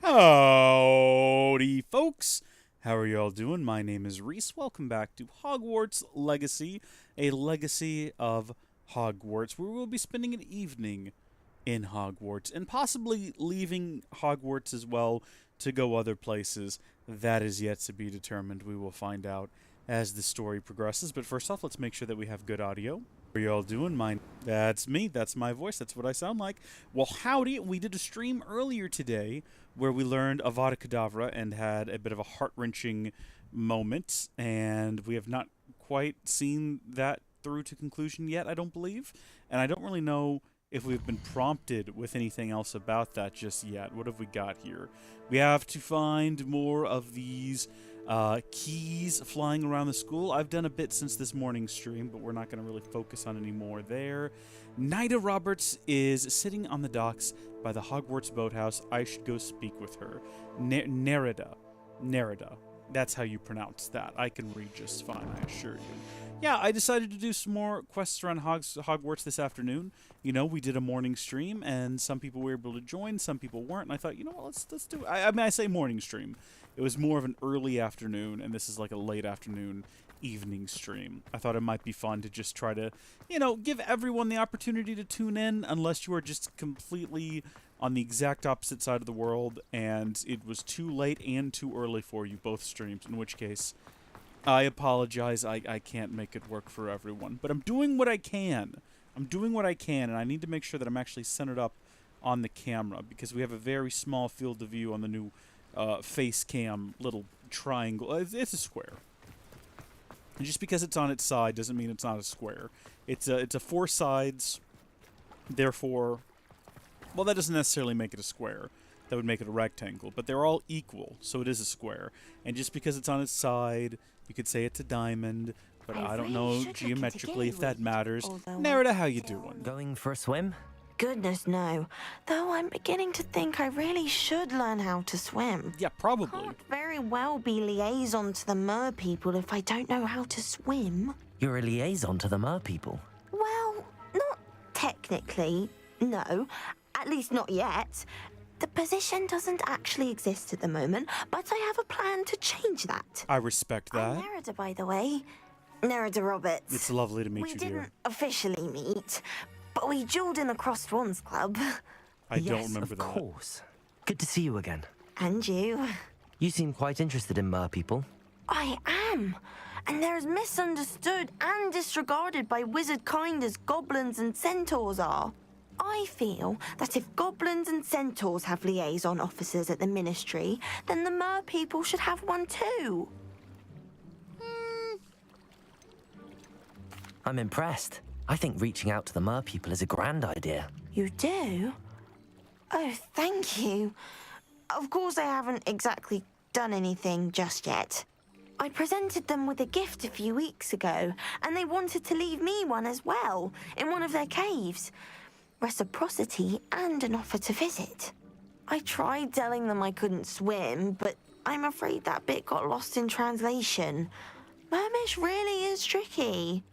Howdy, folks! How are y'all doing? My name is Reese. Welcome back to Hogwarts Legacy, a legacy of Hogwarts, where we'll be spending an evening in Hogwarts and possibly leaving Hogwarts as well to go other places. That is yet to be determined. We will find out as the story progresses. But first off, let's make sure that we have good audio. How are y'all doing? That's me. That's my voice. That's what I sound like. Well, howdy. We did a stream earlier today where we learned Avada Kedavra and had a bit of a heart-wrenching moment, and we have not quite seen that through to conclusion yet, I don't believe. And I don't really know if we've been prompted with anything else about that just yet. What have we got here? We have to find more of these keys flying around the school. I've done a bit since this morning's stream, but we're not going to really focus on any more there. Nida Roberts is sitting on the docks by the Hogwarts boathouse. I should go speak with her. Nerida. That's how you pronounce that. I can read just fine, I assure you. Yeah, I decided to do some more quests around Hogwarts this afternoon. You know, we did a morning stream, and some people were able to join, some people weren't, and I thought, you know what, let's do it. I mean, I say morning stream. It was more of an early afternoon, and this is like a late afternoon evening stream. I thought it might be fun to just try to, you know, give everyone the opportunity to tune in, unless you are just completely on the exact opposite side of the world, and it was too late and too early for you, both streams, in which case, I apologize, I can't make it work for everyone. But I'm doing what I can. And I need to make sure that I'm actually centered up on the camera, because we have a very small field of view on the new face cam little triangle. It's a square. And just because it's on its side doesn't mean it's not a square. It's a four sides, therefore, well, that doesn't necessarily make it a square. That would make it a rectangle, but they're all equal, so it is a square. And just because it's on its side, you could say it's a diamond, but I don't know geometrically if that matters. Nerida, how you doing? Going for a swim? Goodness, no. Though I'm beginning to think I really should learn how to swim. Yeah, probably. Can't very well be liaison to the mer people if I don't know how to swim. You're a liaison to the mer people? Well, not technically, no. At least not yet. The position doesn't actually exist at the moment, but I have a plan to change that. I respect that. I'm Nerida, by the way. Nerida Roberts. It's lovely to meet you, dear. We didn't officially meet, but we dueled in the Crossed Swans Club. I don't remember that. Of course. Good to see you again. And you. You seem quite interested in mer people. I am. And they're as misunderstood and disregarded by wizard kind as goblins and centaurs are. I feel that if goblins and centaurs have liaison officers at the Ministry, then the mer people should have one too. I'm impressed. I think reaching out to the mer people is a grand idea. You do? Oh, thank you. Of course I haven't exactly done anything just yet. I presented them with a gift a few weeks ago, and they wanted to leave me one as well, in one of their caves. Reciprocity and an offer to visit. I tried telling them I couldn't swim, but I'm afraid that bit got lost in translation. Mermish really is tricky.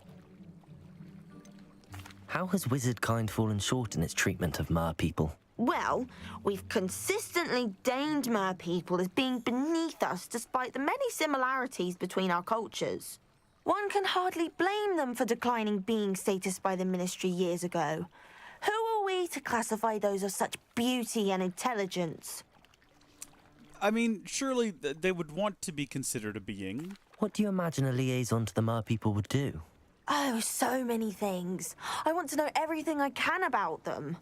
How has wizard kind fallen short in its treatment of mer people? Well, we've consistently deigned mer people as being beneath us despite the many similarities between our cultures. One can hardly blame them for declining being status by the Ministry years ago. Who are we to classify those of such beauty and intelligence? I mean, surely they would want to be considered a being. What do you imagine a liaison to the mer people would do? Oh, so many things. I want to know everything I can about them.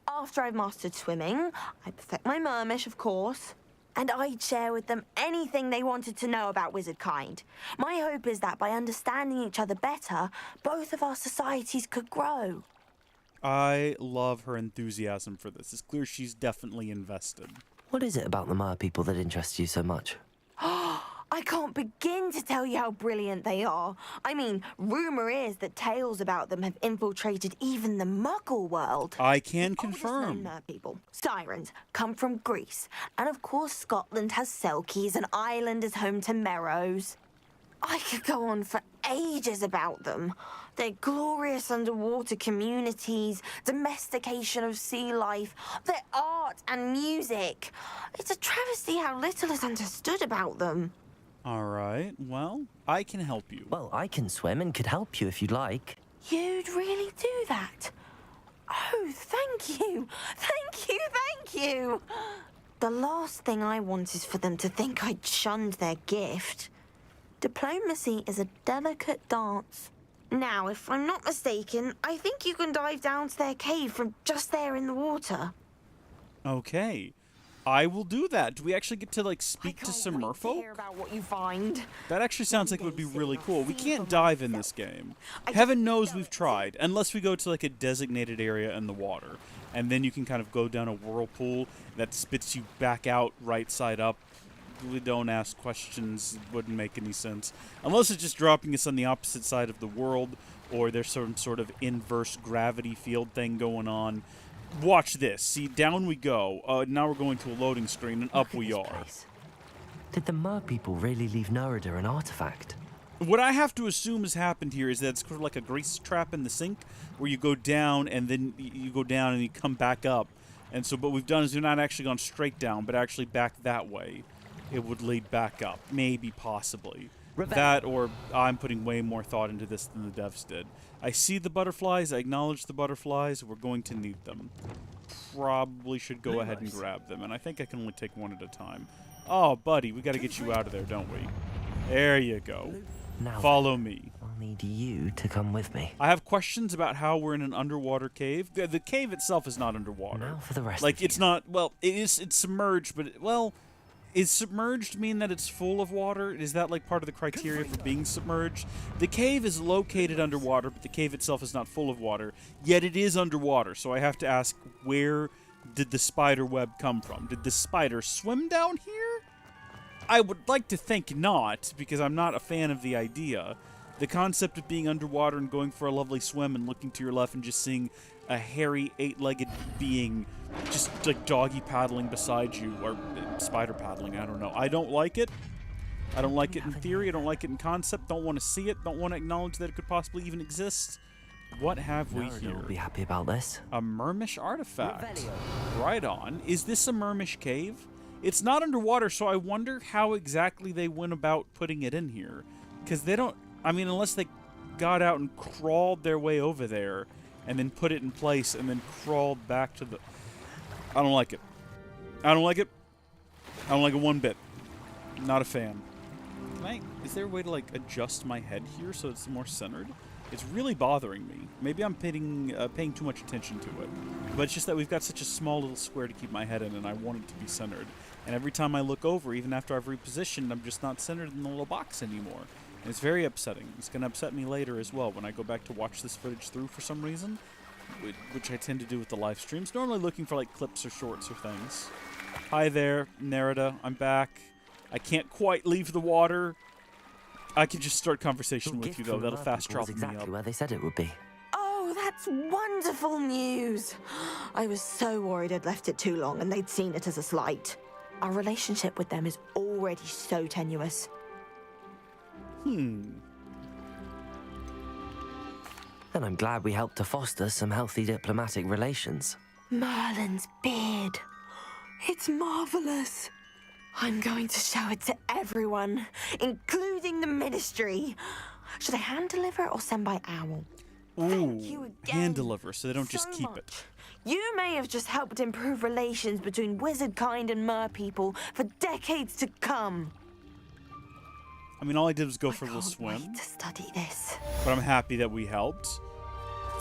After I've mastered swimming, I perfect my mermish, of course, and I'd share with them anything they wanted to know about wizard kind. My hope is that by understanding each other better, both of our societies could grow. I love her enthusiasm for this. It's clear she's definitely invested. What is it about the mer people that interests you so much? I can't begin to tell you how brilliant they are. I mean, rumor is that tales about them have infiltrated even the Muggle world. I can The oldest confirm. known mer people, sirens, come from Greece. And of course, Scotland has Selkies and Ireland is home to Merrows. I could go on for ages about them. Their glorious underwater communities, domestication of sea life, their art and music. It's a travesty how little is understood about them. All right, well, I can help you. Well, I can swim and could help you if you'd like. You'd really do that? Oh, thank you. Thank you, thank you. The last thing I want is for them to think I'd shunned their gift. Diplomacy is a delicate dance. Now, if I'm not mistaken, I think you can dive down to their cave from just there in the water. Okay. I will do that. Do we actually get to, like, speak to some I can't wait to merfolk? hear about what you find. That actually sounds like it would be really cool. We can't dive in this game. Heaven knows we've tried, unless we go to, like, a designated area in the water. And then you can kind of go down a whirlpool that spits you back out right side up. We don't ask questions. It wouldn't make any sense. Unless it's just dropping us on the opposite side of the world, or there's some sort of inverse gravity field thing going on. Watch this. See, down we go. Now we're going to a loading screen, and up we are. Did the mer people really leave Nerida an artifact? What I have to assume has happened here is that it's sort of like a grease trap in the sink, where you go down, and then you go down, and you come back up. And so what we've done is we've not actually gone straight down, but actually back that way. It would lead back up. Maybe, possibly. That, or I'm putting way more thought into this than the devs did. I see the butterflies. I acknowledge the butterflies. We're going to need them. Probably should go ahead and grab them. And I think I can only take one at a time. Oh, buddy, we got to get you out of there, don't we? There you go. Now Follow me. I'll need you to come with me. I have questions about how we're in an underwater cave. The cave itself is not underwater. Now for the rest Like, of it's you. not... Well, it's submerged, but... Well... Is submerged mean that it's full of water? Is that like part of the criteria for being submerged? The cave is located underwater, but the cave itself is not full of water. Yet it is underwater, so I have to ask, where did the spider web come from? Did the spider swim down here? I would like to think not, because I'm not a fan of the idea. The concept of being underwater and going for a lovely swim and looking to your left and just seeing a hairy, eight-legged being just like doggy paddling beside you, or spider paddling, I don't know. I don't like it. I don't like it in theory. I don't like it in concept. Don't want to see it. Don't want to acknowledge that it could possibly even exist. What have we Nerida here? will be happy about this. A Mermish artifact. Right on. Is this a Mermish cave? It's not underwater, so I wonder how exactly they went about putting it in here. Because they don't... I mean, unless they got out and crawled their way over there and then put it in place and then crawled back to the... I don't like it. I don't like it. I don't like it one bit. Not a fan. Is there a way to, like, adjust my head here so it's more centered? It's really bothering me. Maybe I'm paying too much attention to it. But it's just that we've got such a small little square to keep my head in, and I want it to be centered. And every time I look over, even after I've repositioned, I'm just not centered in the little box anymore. And it's very upsetting. It's going to upset me later as well when I go back to watch this footage through for some reason, which I tend to do with the live streams. Normally looking for, like, clips or shorts or things. Hi there, Nerida. I'm back. I can't quite leave the water. I can just start conversation Your with gift you, though. from the That'll mer fast people was travel me exactly up. where they said it would be. Oh, that's wonderful news. I was so worried I'd left it too long and they'd seen it as a slight. Our relationship with them is already so tenuous. Then I'm glad we helped to foster some healthy diplomatic relations. Merlin's beard. It's marvelous. I'm going to show it to everyone, including the ministry. Should I hand deliver or send by owl? Thank you again hand deliver so they don't just so keep much. it. You may have just helped improve relations between wizard kind and mer people for decades to come. I mean, all I did was go I for a little can't swim, wait to study this. but I'm happy that we helped.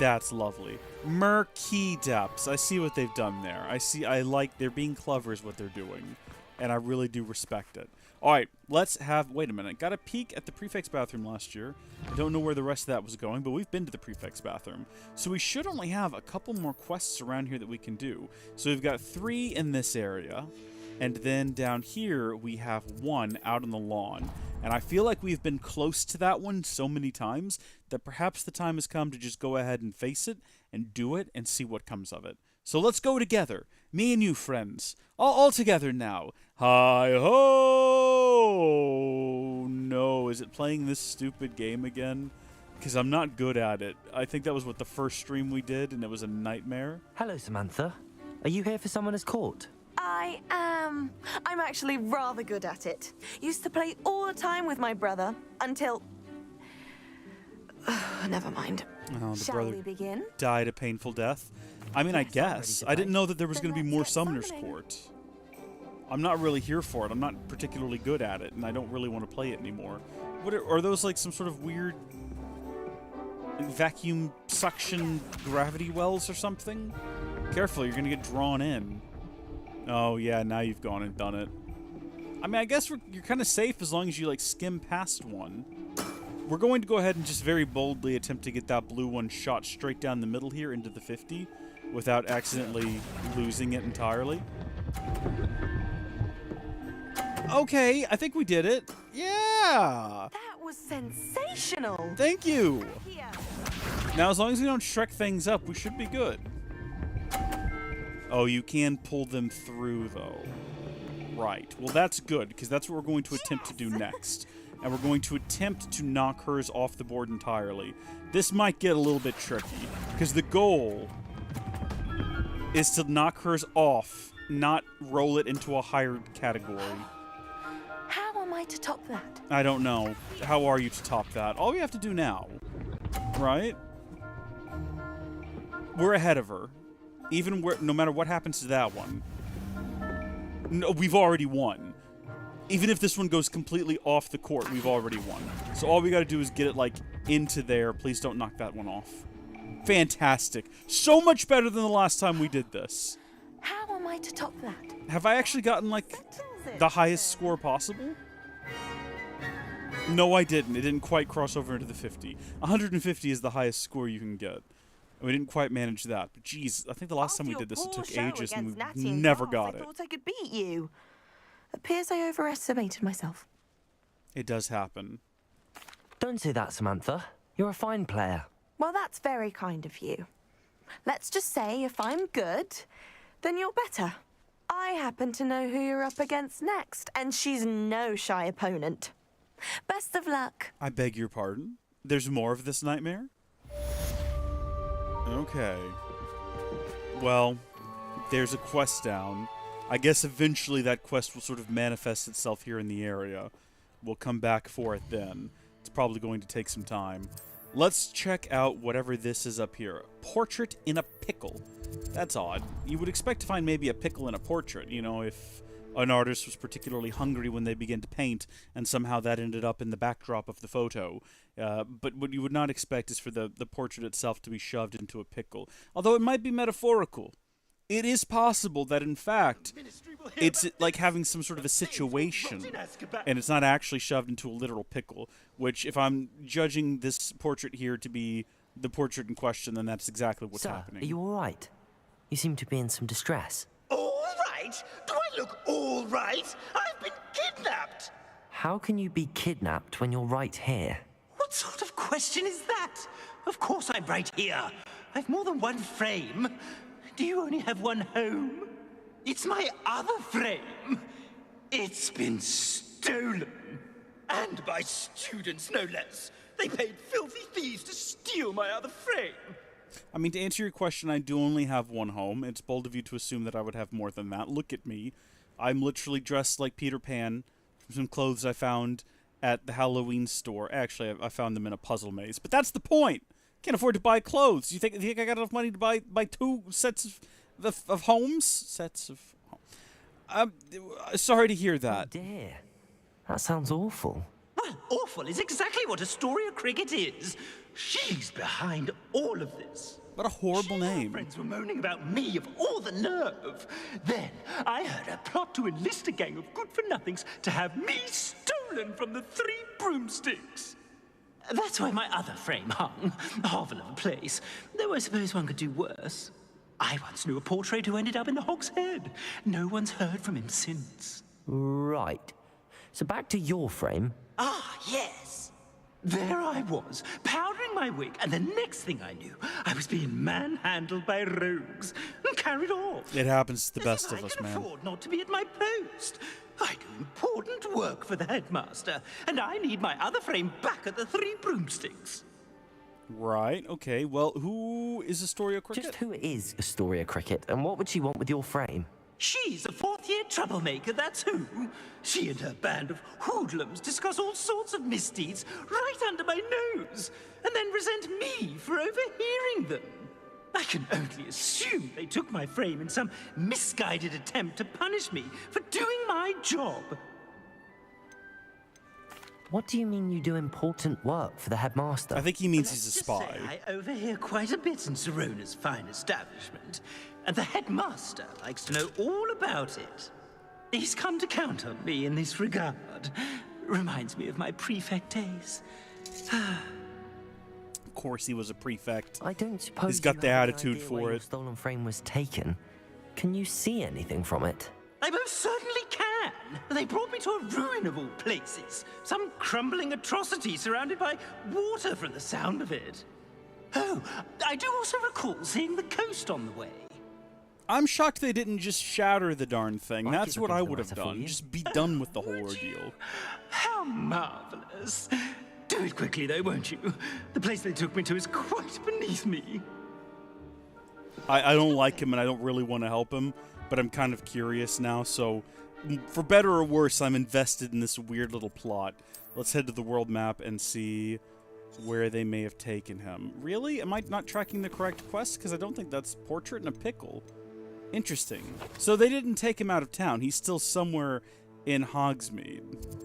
That's lovely. Murky depths. I see what they've done there. I like, they're being clever is what they're doing. And I really do respect it. Alright, let's have, wait a minute. Got a peek at the prefect's bathroom last year. I don't know where the rest of that was going, but we've been to the prefect's bathroom. So we should only have a couple more quests around here that we can do. So we've got 3 in this area. And then down here, we have 1 out on the lawn. And I feel like we've been close to that one so many times that perhaps the time has come to just go ahead and face it and do it and see what comes of it. So let's go together. Me and you, friends. All together now. Hi-ho! No, is it playing this stupid game again? because I'm not good at it. I think that was what the first stream we did, and it was a nightmare. Hello, Samantha. Are you here for someone as caught? I am. I'm actually rather good at it. Used to play all the time with my brother until... Never mind. Oh, the Shall brother we begin? died a painful death. I mean, I Yes, I'm ready guess. to I didn't play. know that there was Then going to be let's more get Summoner's summoning. Court. I'm not really here for it. I'm not particularly good at it, and I don't really want to play it anymore. What are those, like, some sort of weird vacuum suction gravity wells or something? Careful, you're going to get drawn in. Oh, yeah, now you've gone and done it. I mean, I guess you're kind of safe as long as you, like, skim past one. We're going to go ahead and just very boldly attempt to get that blue one shot straight down the middle here into the 50 without accidentally losing it entirely. Okay, I think we did it. Yeah! That was sensational. Thank you! Here. Now, as long as we don't Shrek things up, we should be good. Oh, you can pull them through, though. Right. Well, that's good, because that's what we're going to attempt to do next. And we're going to attempt to knock hers off the board entirely. This might get a little bit tricky, because the goal is to knock hers off, not roll it into a higher category. How am I to top that? I don't know. How are you to top that? All we have to do now, right? We're ahead of her. Even no matter what happens to that one. No, we've already won. Even if this one goes completely off the court, we've already won. So all we gotta do is get it, like, into there. Please don't knock that one off. Fantastic. So much better than the last time we did this. How am I to top that? Have I actually gotten, like, Settles it. the highest score possible? No, I didn't. It didn't quite cross over into the 50. 150 is the highest score you can get. We didn't quite manage that. But jeez, I think the last time we did this, it took ages and we never got it. I thought I could beat you. Appears I overestimated myself. It does happen. Don't say that, Samantha. You're a fine player. Well, that's very kind of you. Let's just say if I'm good, then you're better. I happen to know who you're up against next, and she's no shy opponent. Best of luck. I beg your pardon? There's more of this nightmare? Okay. Well, there's a quest down. I guess eventually that quest will sort of manifest itself here in the area. We'll come back for it then. It's probably going to take some time. Let's check out whatever this is up here. Portrait in a pickle. That's odd. You would expect to find maybe a pickle in a portrait, you know, if an artist was particularly hungry when they began to paint, and somehow that ended up in the backdrop of the photo. But what you would not expect is for the portrait itself to be shoved into a pickle. Although it might be metaphorical. It is possible that, in fact, it's like having some sort of a situation, and it's not actually shoved into a literal pickle, which, if I'm judging this portrait here to be the portrait in question, then that's exactly what's Sir, happening. are you all right? You seem to be in some distress. All right? Do I look all right? I've been kidnapped! How can you be kidnapped when you're right here? What sort of question is that? Of course I'm right here. I've more than one frame. Do you only have one home? It's my other frame. It's been stolen. And by students, no less. They paid filthy thieves to steal my other frame. I mean, to answer your question, I do only have one home. It's bold of you to assume that I would have more than that. Look at me. I'm literally dressed like Peter Pan from some clothes I found at the Halloween store. Actually, I found them in a puzzle maze. But that's the point. Can't afford to buy clothes. You think I got enough money to buy two sets of homes? Sets of homes. Sorry to hear that. Oh dear. That sounds awful. Well, awful is exactly what Astoria Cricket is. She's behind all of this. What a horrible She and her name. friends were moaning about me of all the nerve. Then I heard a plot to enlist a gang of good-for-nothings to have me stolen from the Three Broomsticks. That's why my other frame hung. A hovel of a place. Though I suppose one could do worse. I once knew a portrait who ended up in the Hog's Head. No one's heard from him since. Right. So back to your frame. Ah, yes. There I was, powdering my wig, and the next thing I knew, I was being manhandled by rogues and carried off. It happens to the As best if of us, I can man. afford not to be at my post. I do important work for the headmaster, and I need my other frame back at the Three Broomsticks. Right, okay. Well, who is Astoria Cricket? Just who is Astoria Cricket, and what would she want with your frame? She's a fourth-year troublemaker, that's who. She and her band of hoodlums discuss all sorts of misdeeds right under my nose, and then resent me for overhearing them. I can only assume they took my frame in some misguided attempt to punish me for doing my job. What do you mean you do important work for the headmaster? I think he means Let's he's a just spy. say I overhear quite a bit in Serona's fine establishment, and the headmaster likes to know all about it. He's come to count on me in this regard. Reminds me of my prefect days. Of course he was a prefect. I don't suppose He's got you the have any attitude idea for where it. your stolen frame was taken. Can you see anything from it? I most certainly can. They brought me to a ruin of all places. Some crumbling atrocity surrounded by water from the sound of it. Oh, I do also recall seeing the coast on the way. I'm shocked they didn't just shatter the darn thing. I'll That's keep what I looking would into have the matter for done. you. Just be done with the whole Would ordeal. you? How marvelous. Do it quickly, though, won't you? The place they took me to is quite beneath me. I don't like him and I don't really want to help him, but I'm kind of curious now, so for better or worse, I'm invested in this weird little plot. Let's head to the world map and see where they may have taken him. Really? Am I not tracking the correct quest? Because I don't think that's Portrait in a Pickle. Interesting. So they didn't take him out of town. He's still somewhere in Hogsmeade.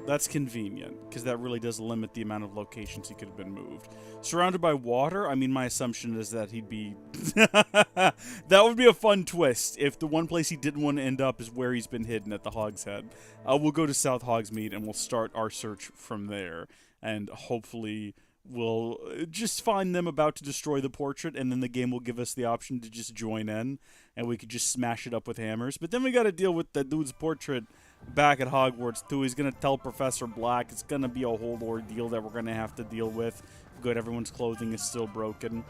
That's convenient, because that really does limit the amount of locations he could have been moved. Surrounded by water, I mean, my assumption is that he'd be... That would be a fun twist, if the one place he didn't want to end up is where he's been hidden at the Hog's Head. We'll go to South Hogsmeade, and we'll start our search from there. And hopefully we'll just find them about to destroy the portrait, and then the game will give us the option to just join in, and we could just smash it up with hammers. But then we gotta deal with that dude's portrait back at Hogwarts, too. He's gonna tell Professor Black. It's gonna be a whole ordeal that we're gonna have to deal with. Good, everyone's clothing is still broken.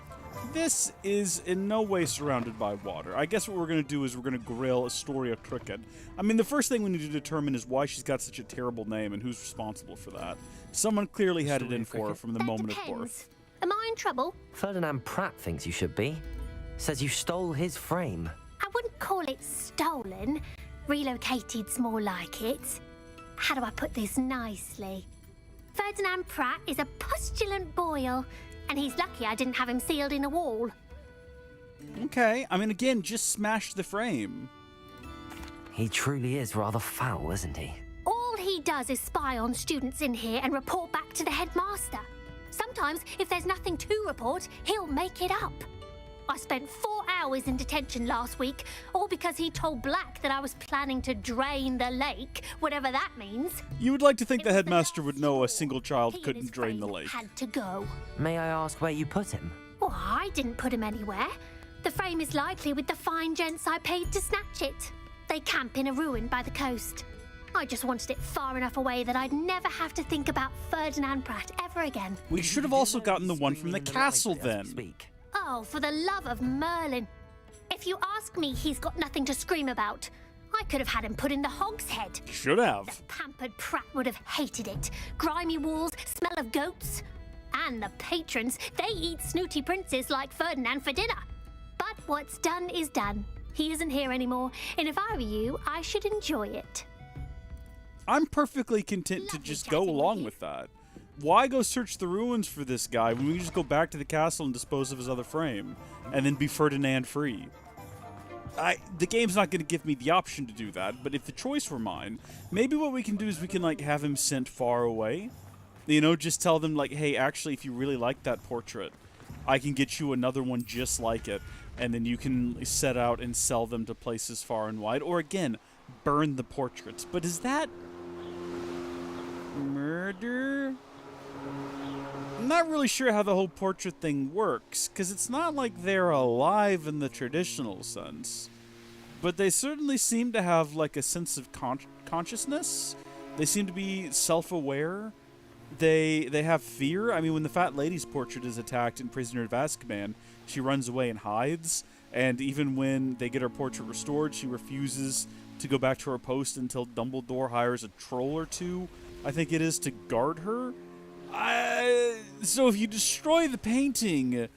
This is in no way surrounded by water. I guess what we're gonna do is we're gonna grill Astoria Cricket. I mean, the first thing we need to determine is why she's got such a terrible name and who's responsible for that. Someone clearly had it in for her from the That moment of depends. birth. Am I in trouble? Ferdinand Pratt thinks you should be. Says you stole his frame. I wouldn't call it stolen. Relocated's more like it. How do I put this nicely? Ferdinand Pratt is a postulant boil, and he's lucky I didn't have him sealed in a wall. Okay, I mean, again, just smash the frame. He truly is rather foul, isn't he? All he does is spy on students in here and report back to the headmaster. Sometimes, if there's nothing to report, he'll make it up. I spent 4 hours in detention last week, all because he told Black that I was planning to drain the lake, whatever that means. You would like to think It the was headmaster last would know a straw. single child He and couldn't his drain the frame lake. Had to go. May I ask where you put him? Well, I didn't put him anywhere. The frame is likely with the fine gents I paid to snatch it. They camp in a ruin by the coast. I just wanted it far enough away that I'd never have to think about Ferdinand Pratt ever again. We should have also gotten the one from the castle then. Speak. Oh, for the love of Merlin. If you ask me, he's got nothing to scream about. I could have had him put in the Hog's Head. Should have. The pampered Pratt would have hated it. Grimy walls, smell of goats. And the patrons, they eat snooty princes like Ferdinand for dinner. But what's done is done. He isn't here anymore, and if I were you, I should enjoy it. I'm perfectly content to Lovely just go chatting with along you. with that. Why go search the ruins for this guy when we can just go back to the castle and dispose of his other frame, and then be Ferdinand free? The game's not going to give me the option to do that, but if the choice were mine, maybe what we can do is we can, like, have him sent far away. You know, just tell them, like, hey, actually, if you really like that portrait, I can get you another one just like it, and then you can set out and sell them to places far and wide. Or, again, burn the portraits. But is that murder? I'm not really sure how the whole portrait thing works, because it's not like they're alive in the traditional sense. But they certainly seem to have, like, a sense of consciousness. They seem to be self-aware. They have fear. I mean, when the fat lady's portrait is attacked in Prisoner of Azkaban, she runs away and hides. And even when they get her portrait restored, she refuses to go back to her post until Dumbledore hires a troll or two, I think it is, to guard her. So if you destroy the painting,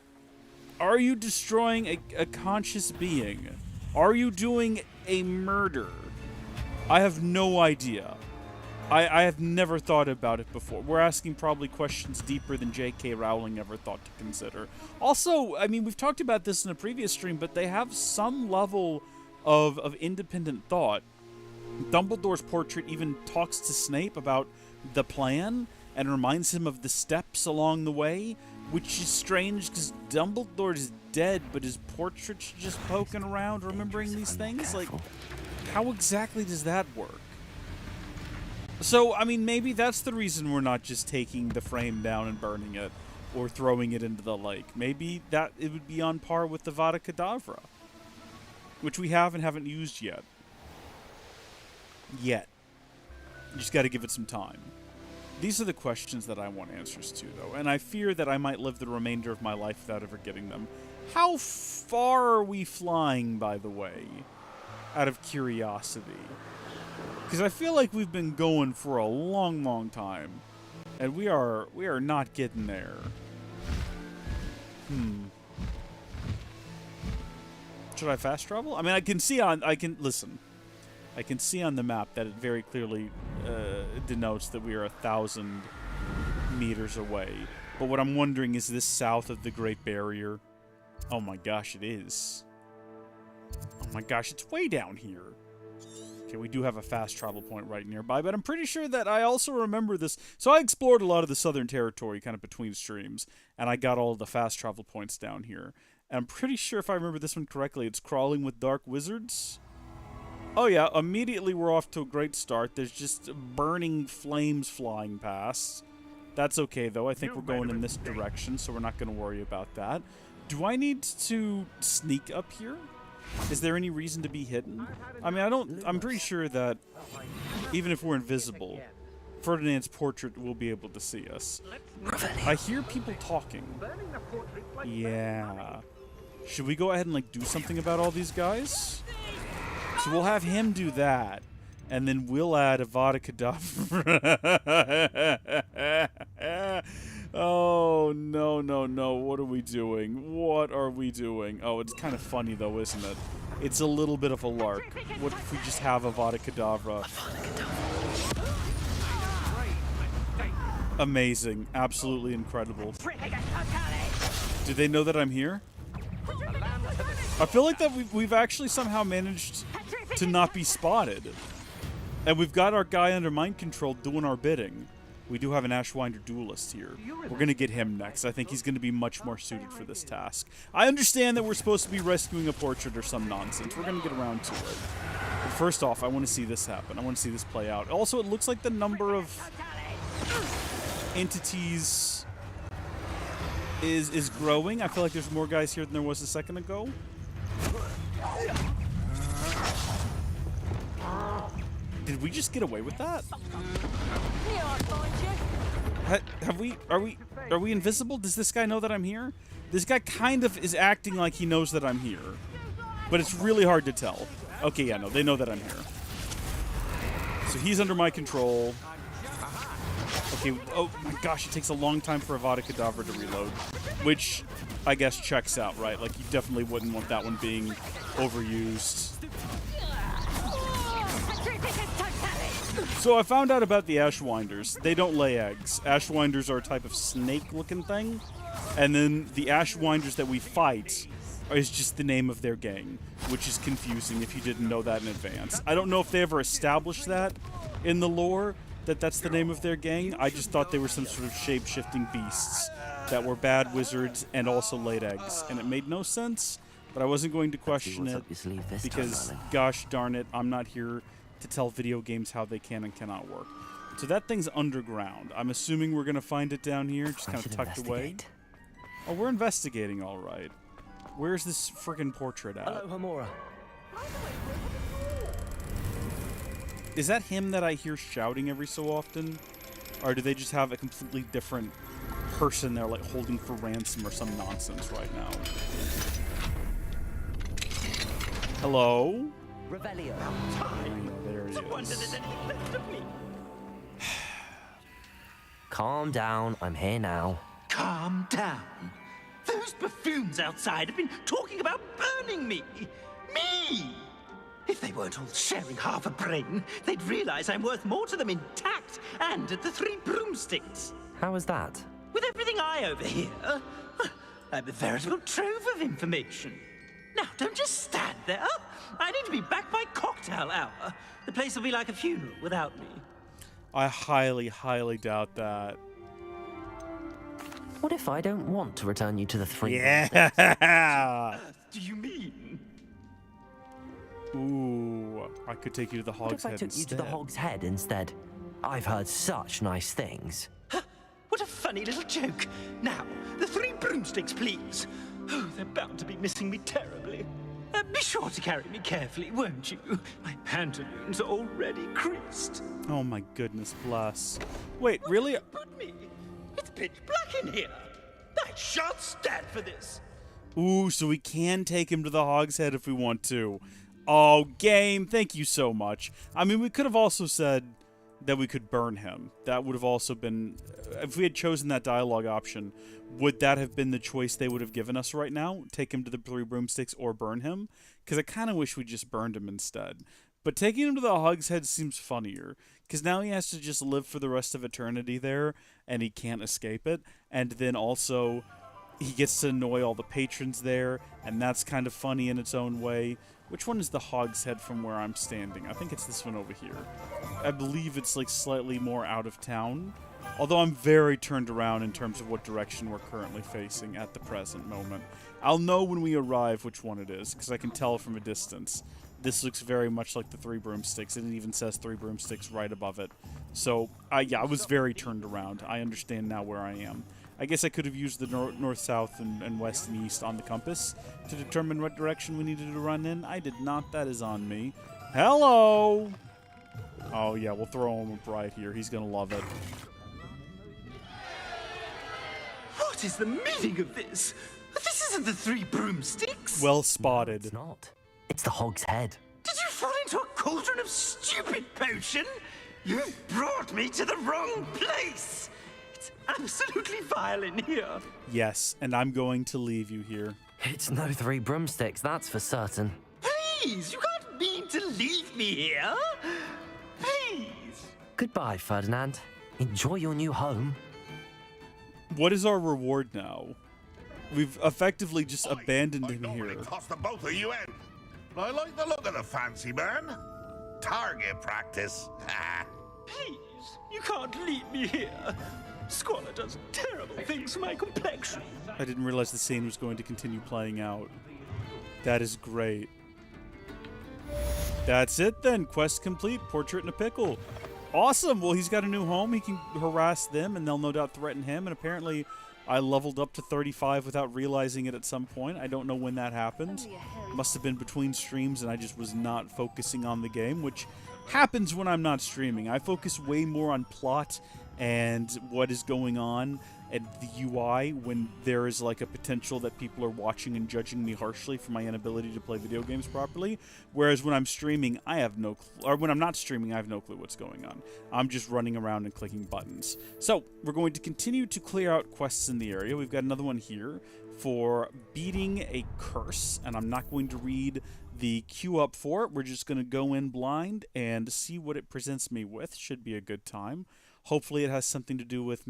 are you destroying a conscious being? Are you doing a murder? I have no idea. I have never thought about it before. We're asking probably questions deeper than J.K. Rowling ever thought to consider. Also, I mean, we've talked about this in a previous stream, but they have some level of independent thought. Dumbledore's portrait even talks to Snape about the plan and reminds him of the steps along the way, which is strange because Dumbledore is dead, but his portrait's just poking around remembering these things? Like, how exactly does that work? So, I mean, maybe that's the reason we're not just taking the frame down and burning it or throwing it into the lake. Maybe that it would be on par with the Vada Kedavra, which we haven't used yet. You just got to give it some time. These are the questions that I want answers to, though, and I fear that I might live the remainder of my life without ever getting them. How far are we flying, by the way, out of curiosity? Because I feel like we've been going for a long, long time, and we are not getting there. Should I fast travel? I mean, I can see on the map that it very clearly denotes that we are 1,000 meters away. But what I'm wondering, is this south of the Great Barrier? Oh my gosh, it is. Oh my gosh, it's way down here. Okay, we do have a fast travel point right nearby, but I'm pretty sure that I also remember this. So I explored a lot of the Southern Territory kind of between streams, and I got all of the fast travel points down here. And I'm pretty sure, if I remember this one correctly, it's Crawling with Dark Wizards. Oh yeah, immediately we're off to a great start. There's just burning flames flying past. That's okay, though. I think we're going in this direction, so we're not going to worry about that. Do I need to sneak up here? Is there any reason to be hidden? I mean, I'm pretty sure that even if we're invisible, Ferdinand's portrait will be able to see us. I hear people talking. Yeah. Should we go ahead and, like, do something about all these guys? So we'll have him do that, and then we'll add Avada Kedavra. Oh, no, no, no. What are we doing? What are we doing? Oh, it's kind of funny, though, isn't it? It's a little bit of a lark. What if we just have Avada Kedavra? Amazing. Absolutely incredible. Do they know that I'm here? I feel like that we've actually somehow managed to not be spotted. And we've got our guy under mind control doing our bidding. We do have an Ashwinder duelist here. We're going to get him next. I think he's going to be much more suited for this task. I understand that we're supposed to be rescuing a portrait or some nonsense. We're going to get around to it. But first off, I want to see this happen. I want to see this play out. Also, it looks like the number of entities is growing. I feel like there's more guys here than there was a second ago. Did we just get away with that? Are we invisible? Does this guy know that I'm here? This guy kind of is acting like he knows that I'm here, but it's really hard to tell. Okay, yeah, no, they know that I'm here. So he's under my control. Okay, oh my gosh, it takes a long time for Avada Kedavra to reload, which I guess checks out, right? Like, you definitely wouldn't want that one being overused. So I found out about the Ashwinders. They don't lay eggs. Ashwinders are a type of snake-looking thing, and then the Ashwinders that we fight is just the name of their gang, which is confusing if you didn't know that in advance. I don't know if they ever established that in the lore, that that's the name of their gang. I just thought they were some sort of shape-shifting beasts that were bad wizards and also laid eggs, and it made no sense, but I wasn't going to question it because, gosh darn it, I'm not here to tell video games how they can and cannot work. So that thing's underground. I'm assuming we're going to find it down here, just kind of tucked away. Oh, we're investigating, all right. Where's this friggin' portrait at? Hello, Hamura. Is that him that I hear shouting every so often? Or do they just have a completely different person they're, like, holding for ransom or some nonsense right now? Hello? Revelio. There he is. calm down. I'm here now. Calm down. Those buffoons outside have been talking about burning me. Me! If they weren't all sharing half a brain, they'd realize I'm worth more to them intact and at the Three Broomsticks. How was that? With everything I overhear, I'm a veritable trove of information. Now, don't just stand there. I need to be back by cocktail hour. The place will be like a funeral without me. I highly, highly doubt that. What if I don't want to return you to the Three? Yeah! Do you mean? Ooh, I could take you to the What Hog's if I Head took you to the instead. Hog's Head instead? I've heard such nice things. What a funny little joke. Now, the Three Broomsticks, please. Oh, they're bound to be missing me terribly. Be sure to carry me carefully, won't you? My pantaloons are already creased. Oh my goodness, bless. Wait, really? Put me. It's pitch black in here. I shan't stand for this. Ooh, so we can take him to the Hog's Head if we want to. Oh, game, thank you so much. I mean, we could have also said that we could burn him. That would have also been... If we had chosen that dialogue option, would that have been the choice they would have given us right now? Take him to the Three Broomsticks or burn him? Because I kind of wish we just burned him instead. But taking him to the Hog's Head seems funnier. Because now he has to just live for the rest of eternity there, and he can't escape it. And then also... he gets to annoy all the patrons there, and that's kind of funny in its own way. Which one is the Hog's Head from where I'm standing? I think it's this one over here. I believe it's like slightly more out of town. Although I'm very turned around in terms of what direction we're currently facing at the present moment. I'll know when we arrive which one it is, because I can tell from a distance. This looks very much like the Three Broomsticks, and it even says Three Broomsticks right above it. So, yeah, I was very turned around. I understand now where I am. I guess I could have used the north, south, and west and east on the compass to determine what direction we needed to run in. I did not. That is on me. Hello! Oh, yeah, we'll throw him up right here. He's going to love it. What is the meaning of this? This isn't the Three Broomsticks. Well spotted. It's not. It's the Hog's Head. Did you fall into a cauldron of stupid potion? You brought me to the wrong place. It's absolutely vile in here. Yes, and I'm going to leave you here. It's no Three Broomsticks, that's for certain. Please, you can't mean to leave me here. Please. Goodbye, Ferdinand. Enjoy your new home. What is our reward now? We've effectively just abandoned him I here. normally toss the both of you out. I like the look of the fancy man. Target practice. Please, you can't leave me here. Squalor does terrible things to my complexion. I didn't realize the scene was going to continue playing out. That is great. That's it then. Quest complete. Portrait in a pickle. Awesome. Well, he's got a new home. He can harass them, and they'll no doubt threaten him. And apparently, I leveled up to 35 without realizing it at some point. I don't know when that happened. Must have been between streams, and I just was not focusing on the game, which happens when I'm not streaming. I focus way more on plot and what is going on and the UI when there is like a potential that people are watching and judging me harshly for my inability to play video games properly. Whereas when I'm streaming, I have no clue, or when I'm not streaming, I have no clue what's going on. I'm just running around and clicking buttons. So we're going to continue to clear out quests in the area. We've got another one here for beating a curse, and I'm not going to read the queue up for it. We're just going to go in blind and see what it presents me with. Should be a good time. Hopefully it has something to do with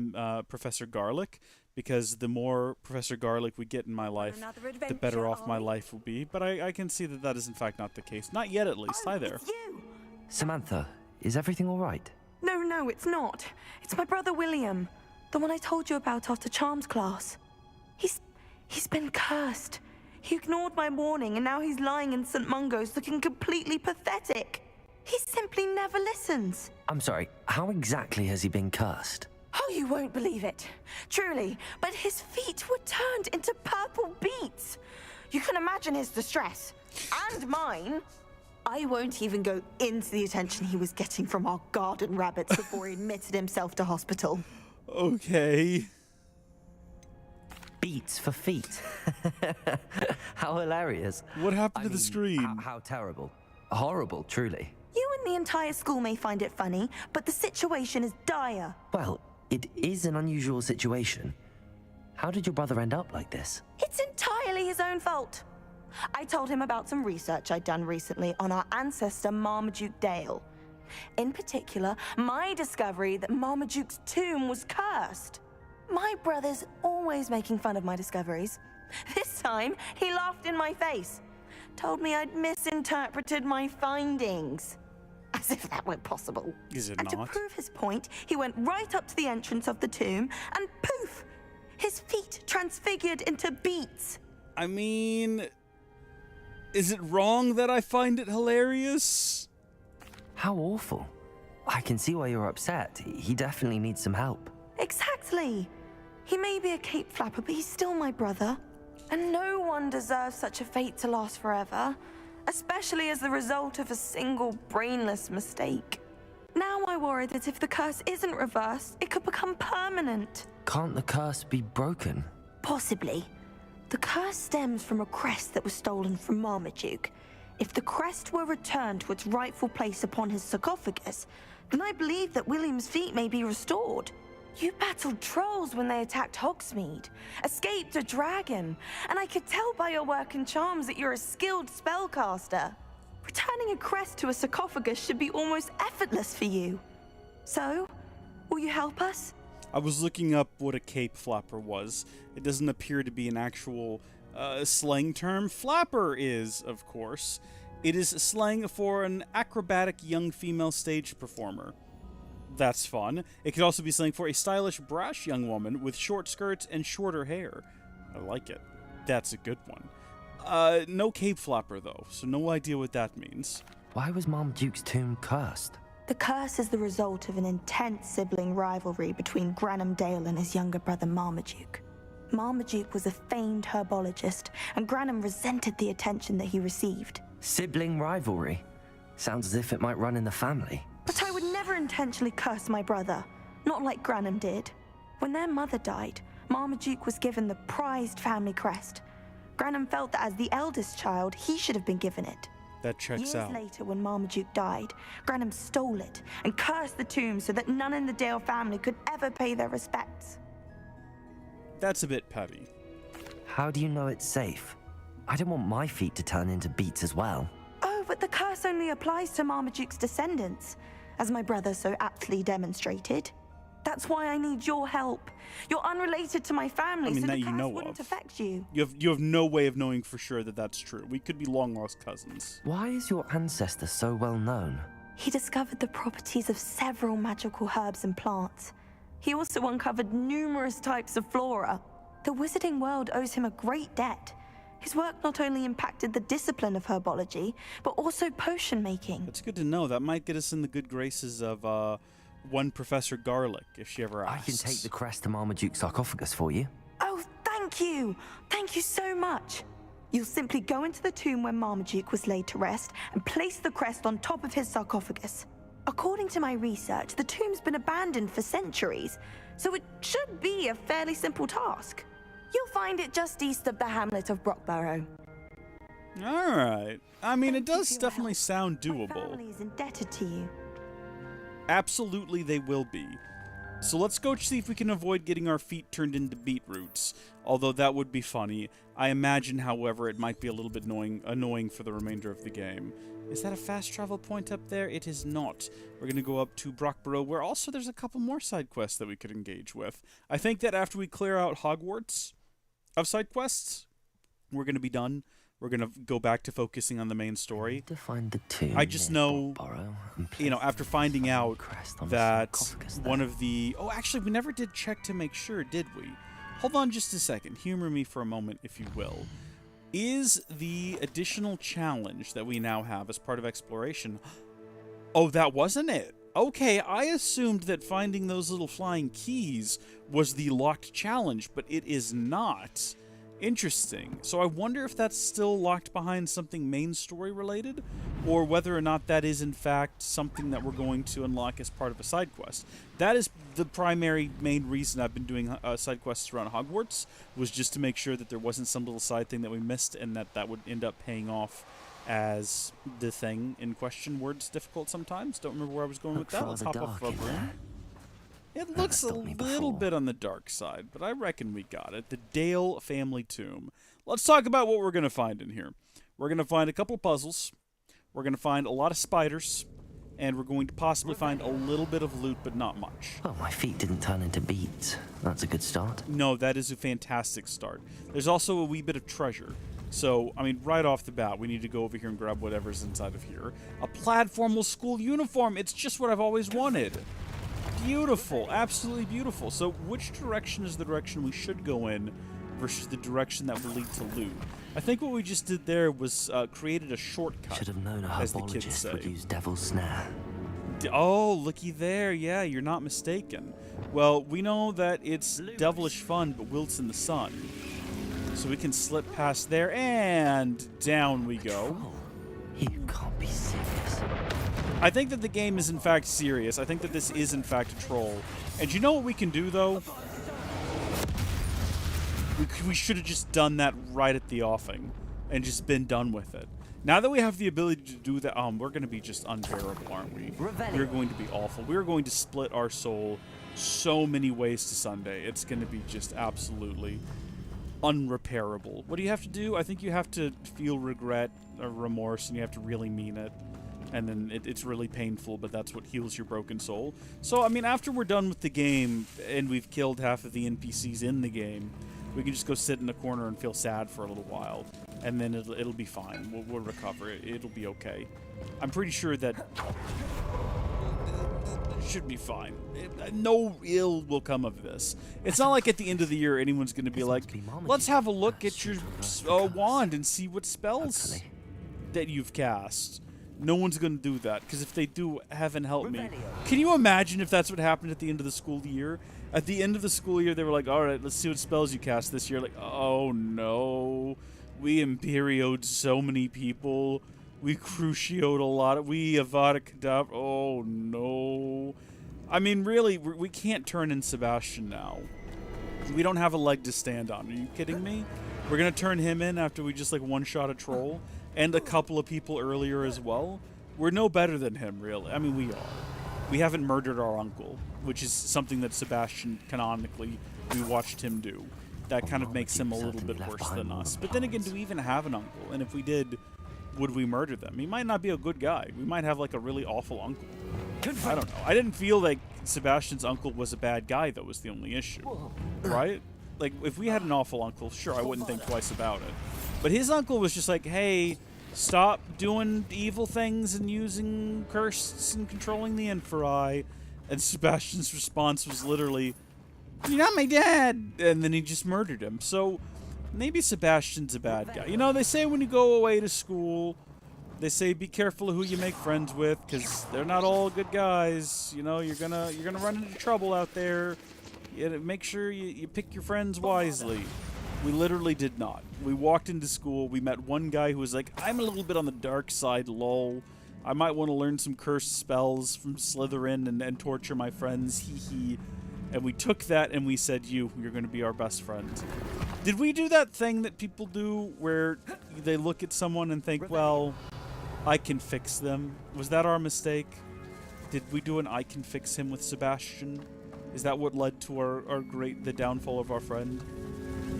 Professor Garlic, because the more Professor Garlic we get in my life, the better off my life will be. But I can see that that is in fact not the case. Not yet, at least. Hi there. It's you. Samantha, is everything all right? No, it's not. It's my brother William, the one I told you about after Charms class. He's been cursed. He ignored my warning, and now he's lying in St. Mungo's looking completely pathetic. He simply never listens. I'm sorry, how exactly has he been cursed? Oh, you won't believe it. Truly, but his feet were turned into purple beets. You can imagine his distress. And mine. I won't even go into the attention he was getting from our garden rabbits before he admitted himself to hospital. Okay. Beats for feet. How hilarious. What happened to the stream? How terrible. Horrible, truly. You and the entire school may find it funny, but the situation is dire. Well, It is an unusual situation. How did your brother end up like this? It's entirely his own fault. I told him about some research I'd done recently on our ancestor Marmaduke Dale. In particular, my discovery that Marmaduke's tomb was cursed. My brother's always making fun of my discoveries. This time, he laughed in my face. Told me I'd misinterpreted my findings. As if that were possible. Is it and not? to prove his point, he went right up to the entrance of the tomb and poof! His feet transfigured into beets. I mean, is it wrong that I find it hilarious? How awful. I can see why you're upset. He definitely needs some help. Exactly. He may be a cape flapper, but he's still my brother. And no one deserves such a fate to last forever, especially as the result of a single brainless mistake. Now I worry that if the curse isn't reversed, it could become permanent. Can't the curse be broken? Possibly. The curse stems from a crest that was stolen from Marmaduke. If the crest were returned to its rightful place upon his sarcophagus, then I believe that William's feet may be restored. You battled trolls when they attacked Hogsmeade, escaped a dragon, and I could tell by your work and charms that you're a skilled spellcaster. Returning a crest to a sarcophagus should be almost effortless for you. So, will you help us? I was looking up what a cape flapper was. It doesn't appear to be an actual slang term. Flapper is, of course. It is slang for an acrobatic young female stage performer. That's fun. It could also be slang for a stylish, brash young woman with short skirts and shorter hair. I like it. That's a good one. No cape flapper, though, so no idea what that means. Why was Marmaduke's tomb cursed? The curse is the result of an intense sibling rivalry between Granham Dale and his younger brother Marmaduke. Marmaduke was a famed herbologist, and Granham resented the attention that he received. Sibling rivalry? Sounds as if it might run in the family. But I would never intentionally curse my brother, not like Granham did. When their mother died, Marmaduke was given the prized family crest. Granham felt that as the eldest child, he should have been given it. That checks Years out. later, when Marmaduke died, Granham stole it and cursed the tomb so that none in the Dale family could ever pay their respects. That's a bit petty. How do you know it's safe? I don't want my feet to turn into beets as well. Oh, but the curse only applies to Marmaduke's descendants, as my brother so aptly demonstrated. That's why I need your help. You're unrelated to my family, I mean, so that the you curse know wouldn't of. affect you. You have no way of knowing for sure that that's true. We could be long-lost cousins. Why is your ancestor so well known? He discovered the properties of several magical herbs and plants. He also uncovered numerous types of flora. The wizarding world owes him a great debt. His work not only impacted the discipline of herbology, but also potion making. That's good to know. That might get us in the good graces of one Professor Garlic, if she ever I asks. can take the crest to Marmaduke's sarcophagus for you. Oh, thank you! Thank you so much! You'll simply go into the tomb where Marmaduke was laid to rest and place the crest on top of his sarcophagus. According to my research, the tomb's been abandoned for centuries, so it should be a fairly simple task. You'll find it just east of the hamlet of Brockborough. Alright. I mean, it Thank you does for your definitely help. sound My doable. family is indebted to you. Absolutely, they will be. So let's go see if we can avoid getting our feet turned into beetroots. Although that would be funny. I imagine, however, it might be a little bit annoying for the remainder of the game. Is that a fast travel point up there? It is not. We're going to go up to Brockborough, where also there's a couple more side quests that we could engage with. I think that after we clear out Hogwarts of side quests, we're going to be done. We're going to go back to focusing on the main story. To find the tomb I just near know, Brockborough and you know, place after the finding family out crest on the that sarcophagus one there. of the... Oh, actually, we never did check to make sure, did we? Hold on just a second. Humor me for a moment, if you will. Is the additional challenge that we now have as part of exploration... Oh, that wasn't it. Okay, I assumed that finding those little flying keys was the locked challenge, but it is not. Interesting. So I wonder if that's still locked behind something main story related, or whether or not that is in fact something that we're going to unlock as part of a side quest. That is the primary main reason I've been doing side quests around Hogwarts, was just to make sure that there wasn't some little side thing that we missed and that would end up paying off as the thing in question. Words difficult sometimes. Don't remember where I was going with Looks that. Let's rather hop off dark of in our broom. there. It looks a stopped me little before. bit on the dark side, but I reckon we got it. The Dale family tomb. Let's talk about what we're going to find in here. We're going to find a couple puzzles. We're going to find a lot of spiders. And we're going to possibly find a little bit of loot, but not much. Well, my feet didn't turn into beads. That's a good start. No, that is a fantastic start. There's also a wee bit of treasure. So, I mean, right off the bat, we need to go over here and grab whatever's inside of here. A platformal school uniform. It's just what I've always wanted. Beautiful. Absolutely beautiful. So, which direction is the direction we should go in versus the direction that will lead to loot? I think what we just did there was created a shortcut. Should have known a as the kids herbologist say. would use devil's snare. Oh, looky there. Yeah, you're not mistaken. Well, we know that it's devilish fun, but wilts in the sun. So we can slip past there, and down we go. Oh, you can't be serious. I think that the game is in fact serious. I think that this is in fact a troll. And you know what we can do, though? We should have just done that right at the offing and just been done with it. Now that we have the ability to do that, we're going to be just unbearable, aren't we? We're going to be awful. We're going to split our soul so many ways to Sunday. It's going to be just absolutely unrepairable. What do you have to do? I think you have to feel regret or remorse, and you have to really mean it. And then it's really painful, but that's what heals your broken soul. So, I mean, after we're done with the game and we've killed half of the NPCs in the game, we can just go sit in the corner and feel sad for a little while, and then it'll be fine. We'll recover. It'll be okay. I'm pretty sure that it should be fine. No ill will come of this. It's not like at the end of the year anyone's going to be like, let's have a look at your wand and see what spells that you've cast. No one's going to do that, because if they do, heaven help me. Can you imagine if that's what happened at the end of the school year? At the end of the school year, they were like, all right, let's see what spells you cast this year. Like, oh no. We Imperio'd so many people. We Crucio'd a lot. We Avada Kedavra. Oh no. I mean, really, we can't turn in Sebastian now. We don't have a leg to stand on. Are you kidding me? We're going to turn him in after we just, like, one-shot a troll? And a couple of people earlier as well. We're no better than him, really. I mean, we are. We haven't murdered our uncle, which is something that Sebastian, canonically, we watched him do. That kind of makes him a little bit worse than us. But then again, do we even have an uncle? And if we did, would we murder them? He might not be a good guy. We might have, like, a really awful uncle. I don't know. I didn't feel like Sebastian's uncle was a bad guy, though, was the only issue. Right? Like, if we had an awful uncle, sure, I wouldn't think twice about it. But his uncle was just like, hey, stop doing evil things and using curses and controlling the Inferi. And Sebastian's response was literally, you're not my dad! And then he just murdered him. So maybe Sebastian's a bad guy. You know, they say when you go away to school, they say be careful of who you make friends with, because they're not all good guys. You know, you're gonna run into trouble out there. You gotta make sure you pick your friends wisely. We literally did not. We walked into school, we met one guy who was like, I'm a little bit on the dark side, lol. I might want to learn some cursed spells from Slytherin and torture my friends, hee hee. And we took that and we said, you're going to be our best friend. Did we do that thing that people do where they look at someone and think, well, I can fix them? Was that our mistake? Did we do an I can fix him with Sebastian? Is that what led to the downfall of our friend?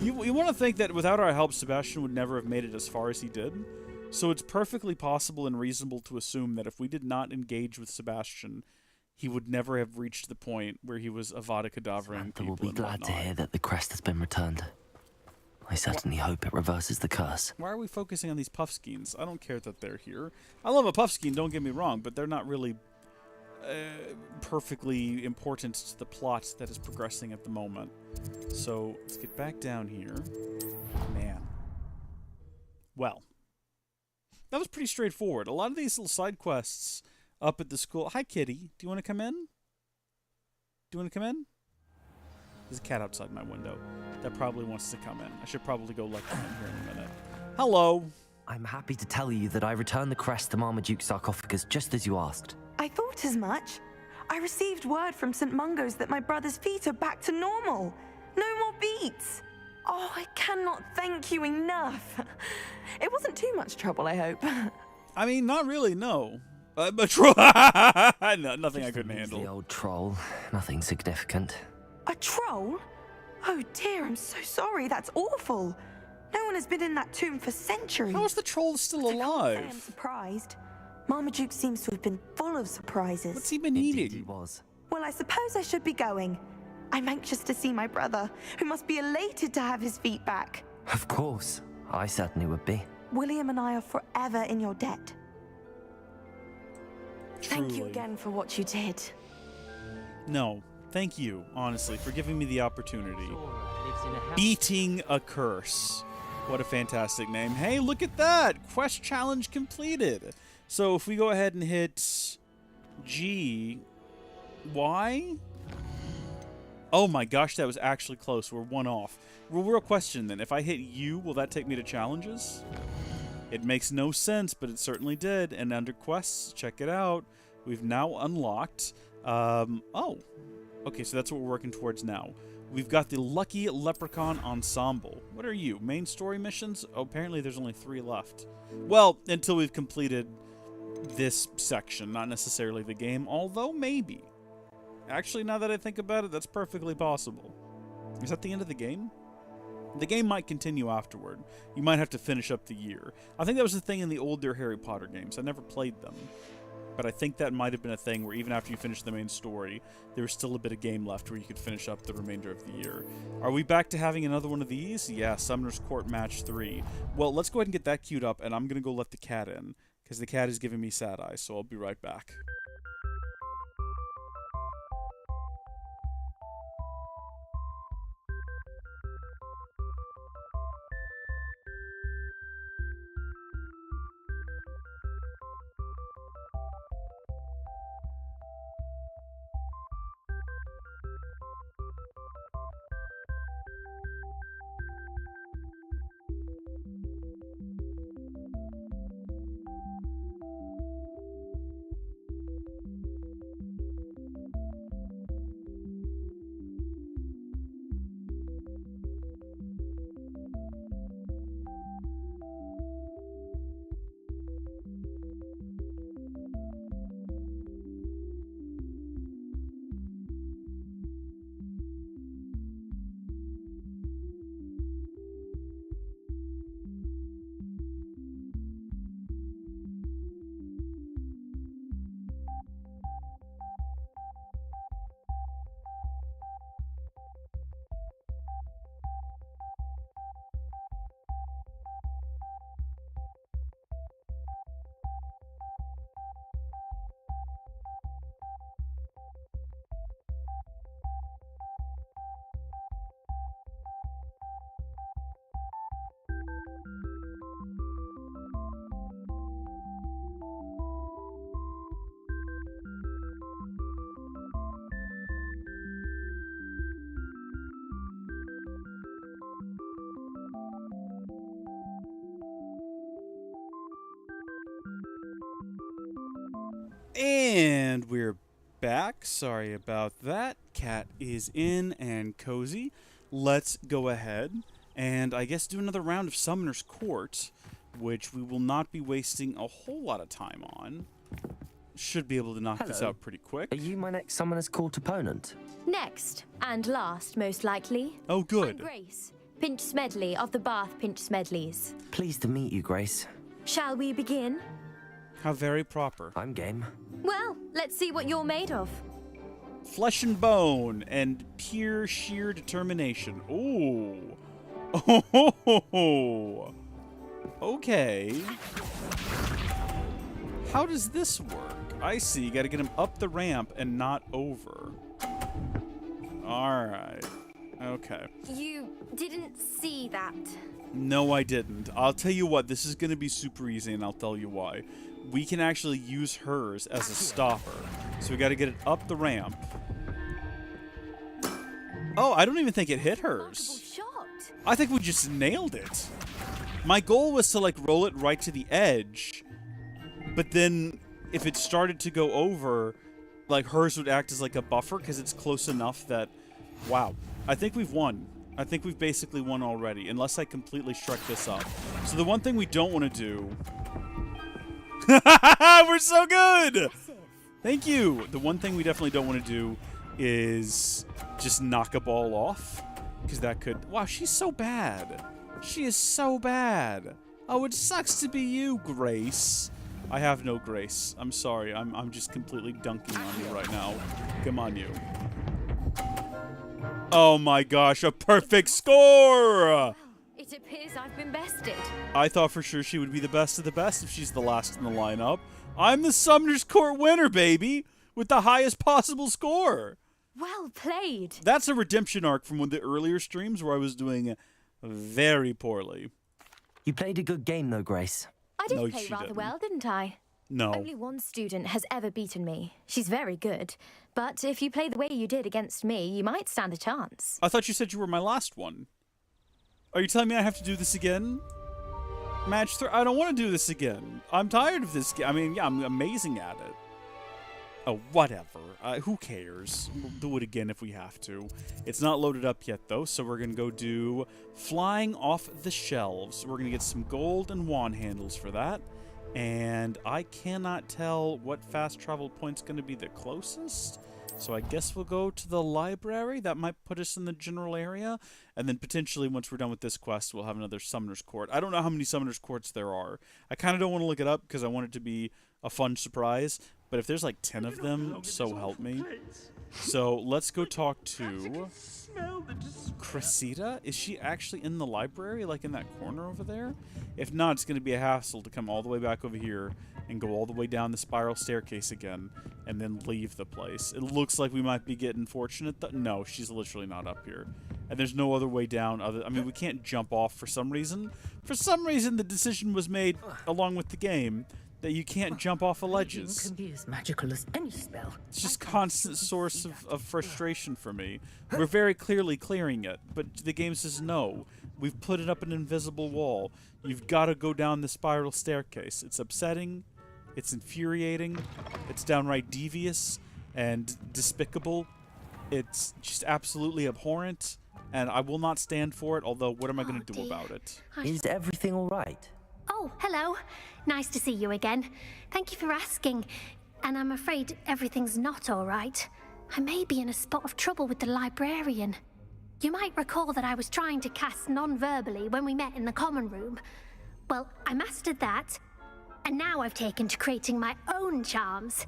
You want to think that without our help, Sebastian would never have made it as far as he did. So it's perfectly possible and reasonable to assume that if we did not engage with Sebastian, he would never have reached the point where he was Avada Kedavraing people. We'll be and glad to whatnot. hear that the crest has been returned. I certainly hope it reverses the curse. Why are we focusing on these puffskeins? I don't care that they're here. I love a puffskein, don't get me wrong, but they're not really perfectly important to the plot that is progressing at the moment. So let's get back down here. Man. Well, that was pretty straightforward. A lot of these little side quests up at the school. Hi, kitty. Do you want to come in? Do you want to come in? There's a cat outside my window that probably wants to come in. I should probably go let them in here in a minute. Hello. I'm happy to tell you that I returned the crest to Marmaduke's sarcophagus just as you asked. I thought as much. I received word from St. Mungo's that my brother's feet are back to normal. No more beats. Oh, I cannot thank you enough. It wasn't too much trouble, I hope. I mean, not really, no. A troll. No, nothing I couldn't The handle. old troll. Nothing significant. A troll? Oh dear, I'm so sorry. That's awful. No one has been in that tomb for centuries. How is the troll still I can't say I'm alive? surprised. Marmaduke seems to have been full of surprises. What's he been Indeed eating? he was. Well, I suppose I should be going. I'm anxious to see my brother, who must be elated to have his feet back. Of course. I certainly would be. William and I are forever in your debt. Thank you Truly. again for what you did. No, thank you, honestly, for giving me the opportunity. Beating a curse. What a fantastic name. Hey, look at that! Quest challenge completed. So if we go ahead and hit G, Y? Oh my gosh, that was actually close. We're one off. Well, real question then. If I hit U, will that take me to challenges? It makes no sense, but it certainly did. And under quests, check it out. We've now unlocked... oh. Okay, so that's what we're working towards now. We've got the Lucky Leprechaun Ensemble. What are you? Main story missions? Oh, apparently there's only 3 left. Well, until we've completed this section, not necessarily the game, although maybe. Actually, now that I think about it, that's perfectly possible. Is that the end of the game? The game might continue afterward. You might have to finish up the year. I think that was the thing in the older Harry Potter games. I never played them. But I think that might have been a thing where even after you finish the main story, there was still a bit of game left where you could finish up the remainder of the year. Are we back to having another one of these? Yeah, Summoner's Court Match 3. Well, let's go ahead and get that queued up, and I'm going to go let the cat in, because the cat is giving me sad eyes, so I'll be right back. And we're back. Sorry about that. Cat is in and cozy. Let's go ahead and I guess do another round of Summoner's Court, which we will not be wasting a whole lot of time on. Should be able to knock this Hello. out pretty quick. Are you my next Summoner's Court opponent? Next, and last, most likely. Oh, I'm good. Grace, Pinch Smedley of the Bath Pinch Smedleys. Pleased to meet you, Grace. Shall we begin? How very proper. I'm game. Well, let's see what you're made of. Flesh and bone and pure sheer determination. Ooh. Oh. Okay. How does this work? I see. You got to get him up the ramp and not over. All right. Okay. You didn't see that. No, I didn't. I'll tell you what. This is going to be super easy, and I'll tell you why. We can actually use hers as a stopper. So we got to get it up the ramp. Oh, I don't even think it hit hers. Shot. I think we just nailed it. My goal was to, like, roll it right to the edge. But then, if it started to go over, like, hers would act as, like, a buffer because it's close enough that... Wow. I think we've won. I think we've basically won already, unless I completely struck this up. So the one thing we don't want to do... We're so good! Thank you. The one thing we definitely don't want to do is just knock a ball off. Because that could... Wow, she's so bad. She is so bad. Oh, it sucks to be you, Grace. I have no grace. I'm sorry. I'm just completely dunking on you right now. Come on, you. Oh my gosh, a perfect score! It appears I've been bested. I thought for sure she would be the best of the best if she's the last in the lineup. I'm the Summoner's Court winner, baby! With the highest possible score! Well played. That's a redemption arc from one of the earlier streams where I was doing very poorly. You played a good game, though, Grace. I did No, play she rather didn't. well, didn't I? No. Only one student has ever beaten me. She's very good. But if you play the way you did against me, you might stand a chance. I thought you said you were my last one. Are you telling me I have to do this again? Match 3? I don't want to do this again. I'm tired of this game. I mean, yeah, I'm amazing at it. Oh, whatever. Who cares? We'll do it again if we have to. It's not loaded up yet, though, so we're going to go do Flying Off the Shelves. We're going to get some gold and wand handles for that. And I cannot tell what fast travel point's going to be the closest. So I guess we'll go to the library. That might put us in the general area. And then potentially once we're done with this quest, we'll have another Summoner's Court. I don't know how many Summoner's Courts there are. I kind of don't want to look it up because I want it to be a fun surprise. But if there's like 10 of them, so help me. So let's go talk to Cressida. Is she actually in the library, like in that corner over there? If not, it's going to be a hassle to come all the way back over here and go all the way down the spiral staircase again and then leave the place. It looks like we might be getting fortunate. No, she's literally not up here. And there's no other way down. I mean, we can't jump off for some reason. For some reason, the decision was made along with the game that you can't jump off of ledges. Can be as magical as any spell. It's just constant source of frustration for me. We're very clearly clearing it, but the game says no. We've put it up an invisible wall. You've got to go down the spiral staircase. It's upsetting. It's infuriating. It's downright devious and despicable. It's just absolutely abhorrent, and I will not stand for it, although what am I going to do about it? Is everything all right? Oh, hello. Nice to see you again. Thank you for asking. And I'm afraid everything's not all right. I may be in a spot of trouble with the librarian. You might recall that I was trying to cast non-verbally when we met in the common room. Well, I mastered that, and now I've taken to creating my own charms.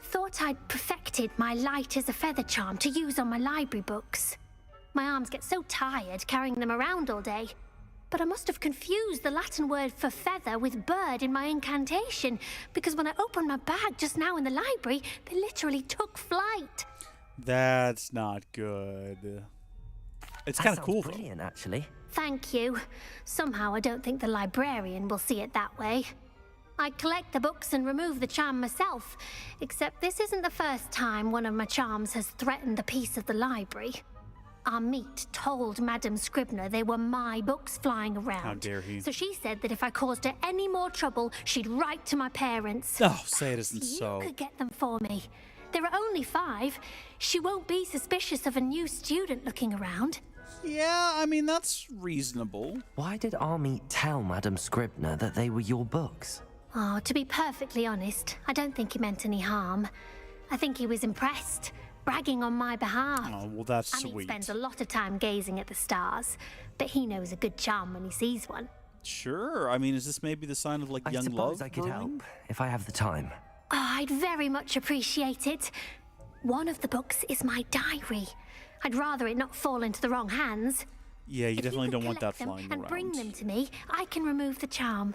Thought I'd perfected my light as a feather charm to use on my library books. My arms get so tired carrying them around all day. But I must have confused the Latin word for feather with bird in my incantation, because when I opened my bag just now in the library, they literally took flight. That's not good. It's kind of cool, Brilliant, actually. Thank you. Somehow I don't think the librarian will see it that way. I collect the books and remove the charm myself, except this isn't the first time one of my charms has threatened the peace of the library. Our meet told Madame Scribner they were my books flying around. How dare he? So she said that if I caused her any more trouble, she'd write to my parents. Oh, say it isn't so. You could get them for me. There are only 5. She won't be suspicious of a new student looking around. Yeah, I mean, that's reasonable. Why did Army tell Madame Scribner that they were your books? Oh, to be perfectly honest, I don't think he meant any harm. I think he was impressed, bragging on my behalf. Oh, well, that's I mean, sweet. he spends a lot of time gazing at the stars, but he knows a good charm when he sees one. Sure. I mean, is this maybe the sign of, like, I young suppose love I could brewing? help, if I have the time. Oh, I'd very much appreciate it. One of the books is my diary. I'd rather it not fall into the wrong hands. Yeah, you If definitely could don't want that collect them flying and around. bring them to me, I can remove the charm.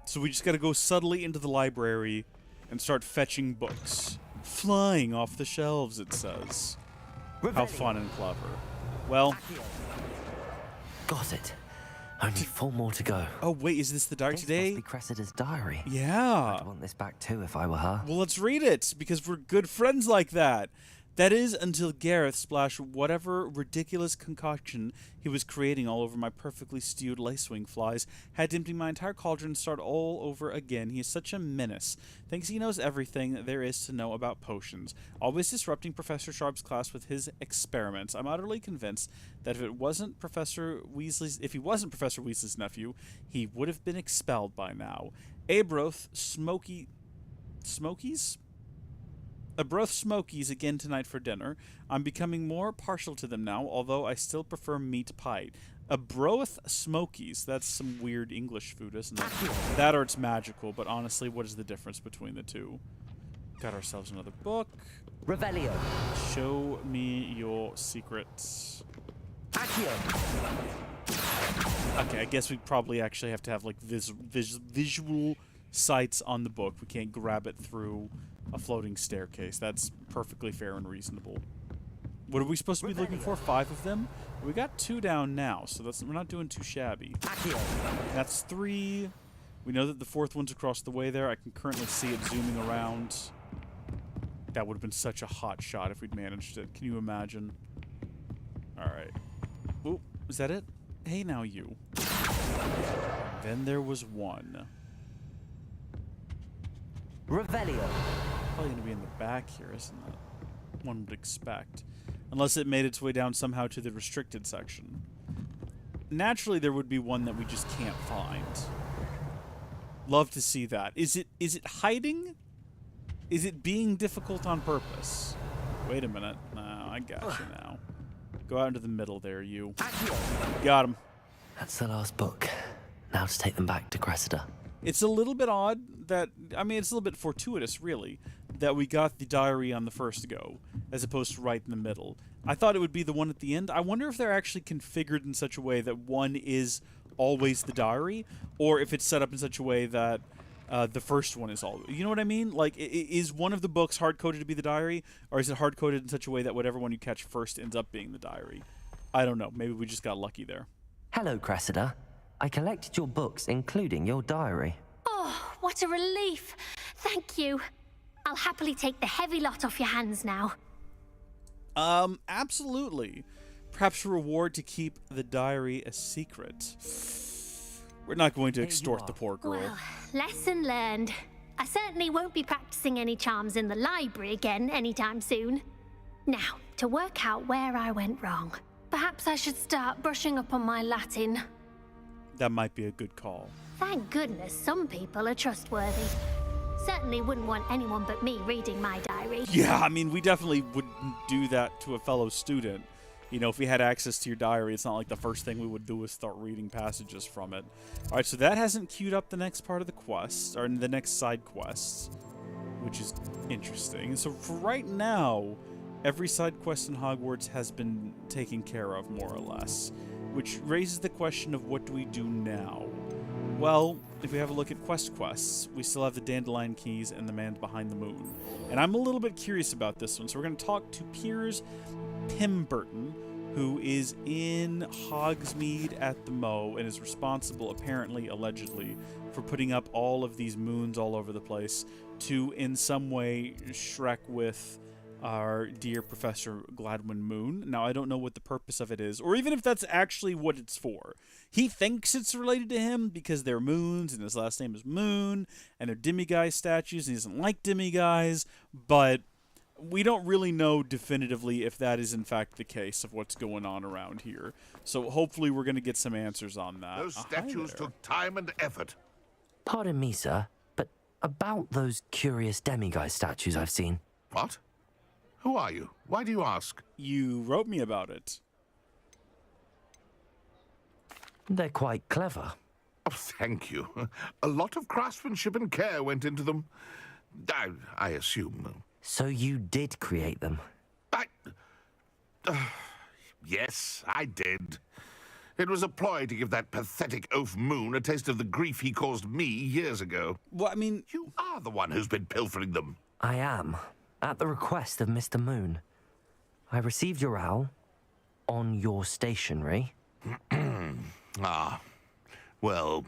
So we just gotta go subtly into the library and start fetching books. Flying off the shelves, it says. How fun and clever. Well, Got it. Only 4 more to go. oh wait, is this the diary This today? must be Cressida's diary. Yeah. I'd want this back too if I were her. Well, let's read it, because we're good friends like that. That is until Gareth splashed whatever ridiculous concoction he was creating all over my perfectly stewed lacewing flies. Had to empty my entire cauldron and start all over again. He is such a menace. Thinks he knows everything there is to know about potions. Always disrupting Professor Sharp's class with his experiments. I'm utterly convinced that if he wasn't Professor Weasley's nephew, he would have been expelled by now. Abroth Smokies again tonight for dinner. I'm becoming more partial to them now, although I still prefer meat pie. Abroth Smokies. That's some weird English food, isn't it? That or it's magical, but honestly, what is the difference between the two? Got ourselves another book. Revelio. Show me your secrets. Accio. Okay, I guess we probably actually have to have like visual sights on the book. We can't grab it through a floating staircase. That's perfectly fair and reasonable. What are we supposed to be looking for? 5 of them? We got 2 down now, so we're not doing too shabby. That's 3. We know that the 4th one's across the way there. I can currently see it zooming around. That would have been such a hot shot if we'd managed it. Can you imagine? Alright. Oop, is that it? Hey now you. Then there was 1. Revelio. Probably going to be in the back here, isn't it? One would expect. Unless it made its way down somehow to the restricted section. Naturally, there would be one that we just can't find. Love to see that. Is it hiding? Is it being difficult on purpose? Wait a minute. No, I got you now. Go out into the middle there, you. Got him. That's the last book. Now to take them back to Cressida. It's a little bit odd that, I mean, it's a little bit fortuitous, really, that we got the diary on the first go, as opposed to right in the middle. I thought it would be the one at the end. I wonder if they're actually configured in such a way that one is always the diary, or if it's set up in such a way that the first one is all. You know what I mean? Like, is one of the books hard-coded to be the diary, or is it hard-coded in such a way that whatever one you catch first ends up being the diary? I don't know. Maybe we just got lucky there. Hello, Cressida. I collected your books, including your diary. Oh, what a relief. Thank you. I'll happily take the heavy lot off your hands now. Absolutely. Perhaps a reward to keep the diary a secret. We're not going to extort the poor girl. Well, lesson learned. I certainly won't be practicing any charms in the library again anytime soon. Now, to work out where I went wrong. Perhaps I should start brushing up on my Latin. That might be a good call. Thank goodness some people are trustworthy. Certainly wouldn't want anyone but me reading my diary. Yeah, I mean, we definitely wouldn't do that to a fellow student. You know, if we had access to your diary, it's not like the first thing we would do is start reading passages from it. Alright, so that hasn't queued up the next part of the quest, or the next side quest, which is interesting. So for right now, every side quest in Hogwarts has been taken care of, more or less. Which raises the question of what do we do now? Well, if we have a look at quests, we still have the Dandelion Keys and the Man Behind the Moon. And I'm a little bit curious about this one, so we're going to talk to Piers Pemberton, who is in Hogsmeade at the Mow and is responsible, apparently, allegedly, for putting up all of these moons all over the place to, in some way, Shrek with our dear Professor Gladwin Moon. Now, I don't know what the purpose of it is, or even if that's actually what it's for. He thinks it's related to him because they're moons, and his last name is Moon, and they're demiguise statues, and he doesn't like demiguise, but we don't really know definitively if that is in fact the case of what's going on around here. So hopefully we're going to get some answers on that. Those statues took time and effort. Pardon me, sir, but about those curious demiguise statues I've seen. What? Who are you? Why do you ask? You wrote me about it. They're quite clever. Oh, thank you. A lot of craftsmanship and care went into them. I assume. So you did create them? Yes, I did. It was a ploy to give that pathetic oaf Moon a taste of the grief he caused me years ago. Well, I mean, You are the one who's been pilfering them. I am, at the request of Mr. Moon. I received your owl on your stationery. Ah, well,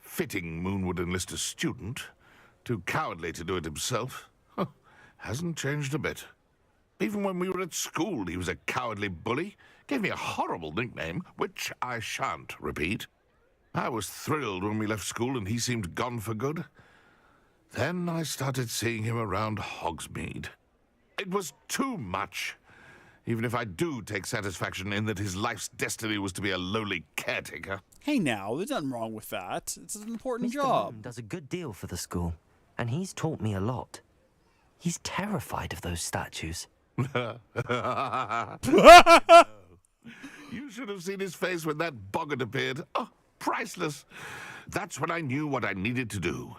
fitting Moon would enlist a student. Too cowardly to do it himself. Hasn't changed a bit. Even when we were at school, he was a cowardly bully. Gave me a horrible nickname, which I shan't repeat. I was thrilled when we left school and he seemed gone for good. Then I started seeing him around Hogsmeade. It was too much. Even if I do take satisfaction in that his life's destiny was to be a lowly caretaker. Hey now, there's nothing wrong with that. It's an important Mr. job. Moon does a good deal for the school, and he's taught me a lot. He's terrified of those statues. You should have seen his face when that boggart appeared. Oh, priceless. That's when I knew what I needed to do.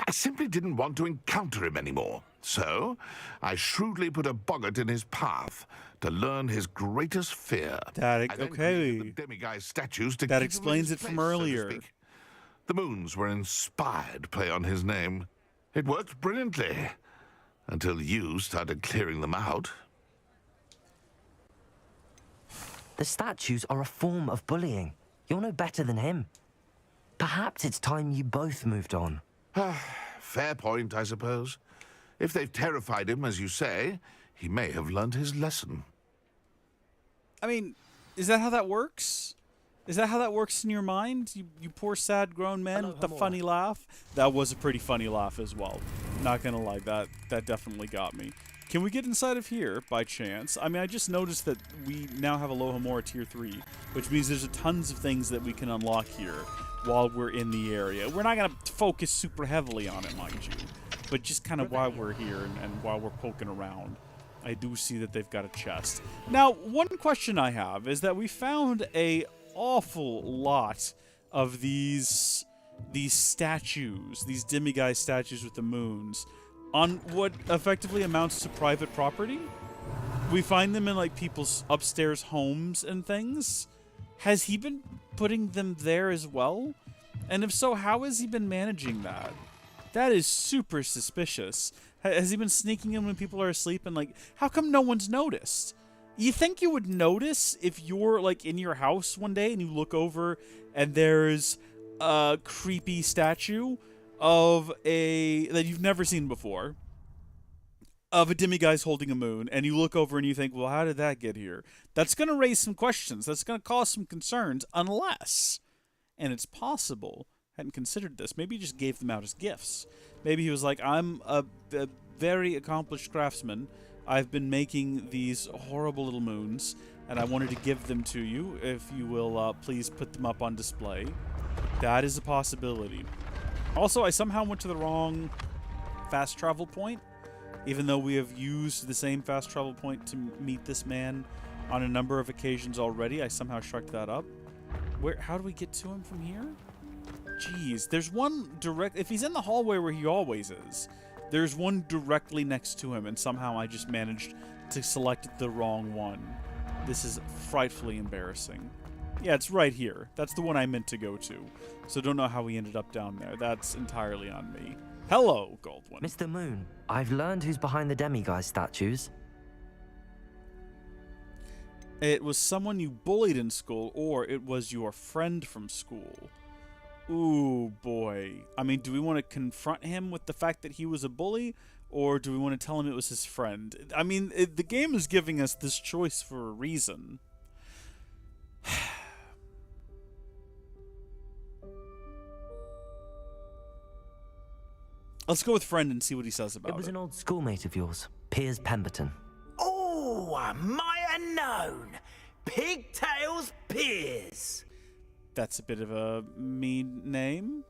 I simply didn't want to encounter him anymore. So, I shrewdly put a boggart in his path to learn his greatest fear. That, I then okay. created the demiguise statues to That keep him in explains his it from place, so to earlier. speak. The moons were an inspired play on his name. It worked brilliantly. Until you started clearing them out. The statues are a form of bullying. You're no better than him. Perhaps it's time you both moved on. Fair point, I suppose. If they've terrified him, as you say, he may have learned his lesson. I mean, is that how that works? Is that how that works in your mind? You poor sad grown man with the funny laugh? That was a pretty funny laugh as well. Not gonna lie, that definitely got me. Can we get inside of here, by chance? I mean, I just noticed that we now have Alohomora Tier 3, which means there's tons of things that we can unlock here while we're in the area. We're not gonna focus super heavily on it, mind you, but just kind of while we're here and while we're poking around. I do see that they've got a chest. Now, one question I have is that we found a awful lot of these statues, these demiguise statues with the moons, on what effectively amounts to private property. We find them in like people's upstairs homes and things. Has he been putting them there as well? And if so, how has he been managing that? That is super suspicious. Has he been sneaking in when people are asleep? And like, how come no one's noticed? You think you would notice if you're like in your house one day and you look over and there's a creepy statue of that you've never seen before, of a demiguise holding a moon, and you look over and you think, well, how did that get here? That's going to raise some questions. That's going to cause some concerns, unless, and it's possible, hadn't considered this, maybe he just gave them out as gifts. Maybe he was like, I'm a very accomplished craftsman. I've been making these horrible little moons, and I wanted to give them to you. If you will please put them up on display. That is a possibility. Also, I somehow went to the wrong fast travel point, even though we have used the same fast travel point to meet this man on a number of occasions already. I somehow shucked that up. How do we get to him from here? Jeez, there's one direct... If he's in the hallway where he always is, there's one directly next to him, and somehow I just managed to select the wrong one. This is frightfully embarrassing. Yeah, it's right here. That's the one I meant to go to. So don't know how we ended up down there. That's entirely on me. Hello, Goldwyn. Mr. Moon, I've learned who's behind the demiguise statues. It was someone you bullied in school, or it was your friend from school. Ooh, boy. I mean, do we want to confront him with the fact that he was a bully, or do we want to tell him it was his friend? I mean, the game is giving us this choice for a reason. Let's go with friend and see what he says about it. It was an old schoolmate of yours, Piers Pemberton. Oh, I might have known. Pigtails Piers. That's a bit of a mean name.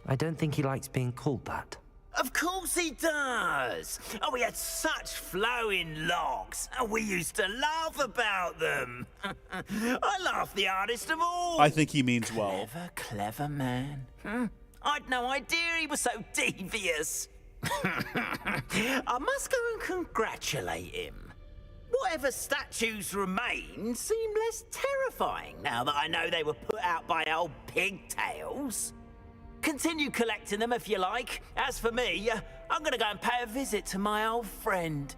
I don't think he likes being called that. Of course he does. Oh, we had such flowing locks, and we used to laugh about them. I laughed the hardest of all. I think he means well. Clever man. I'd no idea he was so devious. I must go and congratulate him. Whatever statues remain seem less terrifying now that I know they were put out by old pigtails. Continue collecting them if you like. As for me, I'm going to go and pay a visit to my old friend.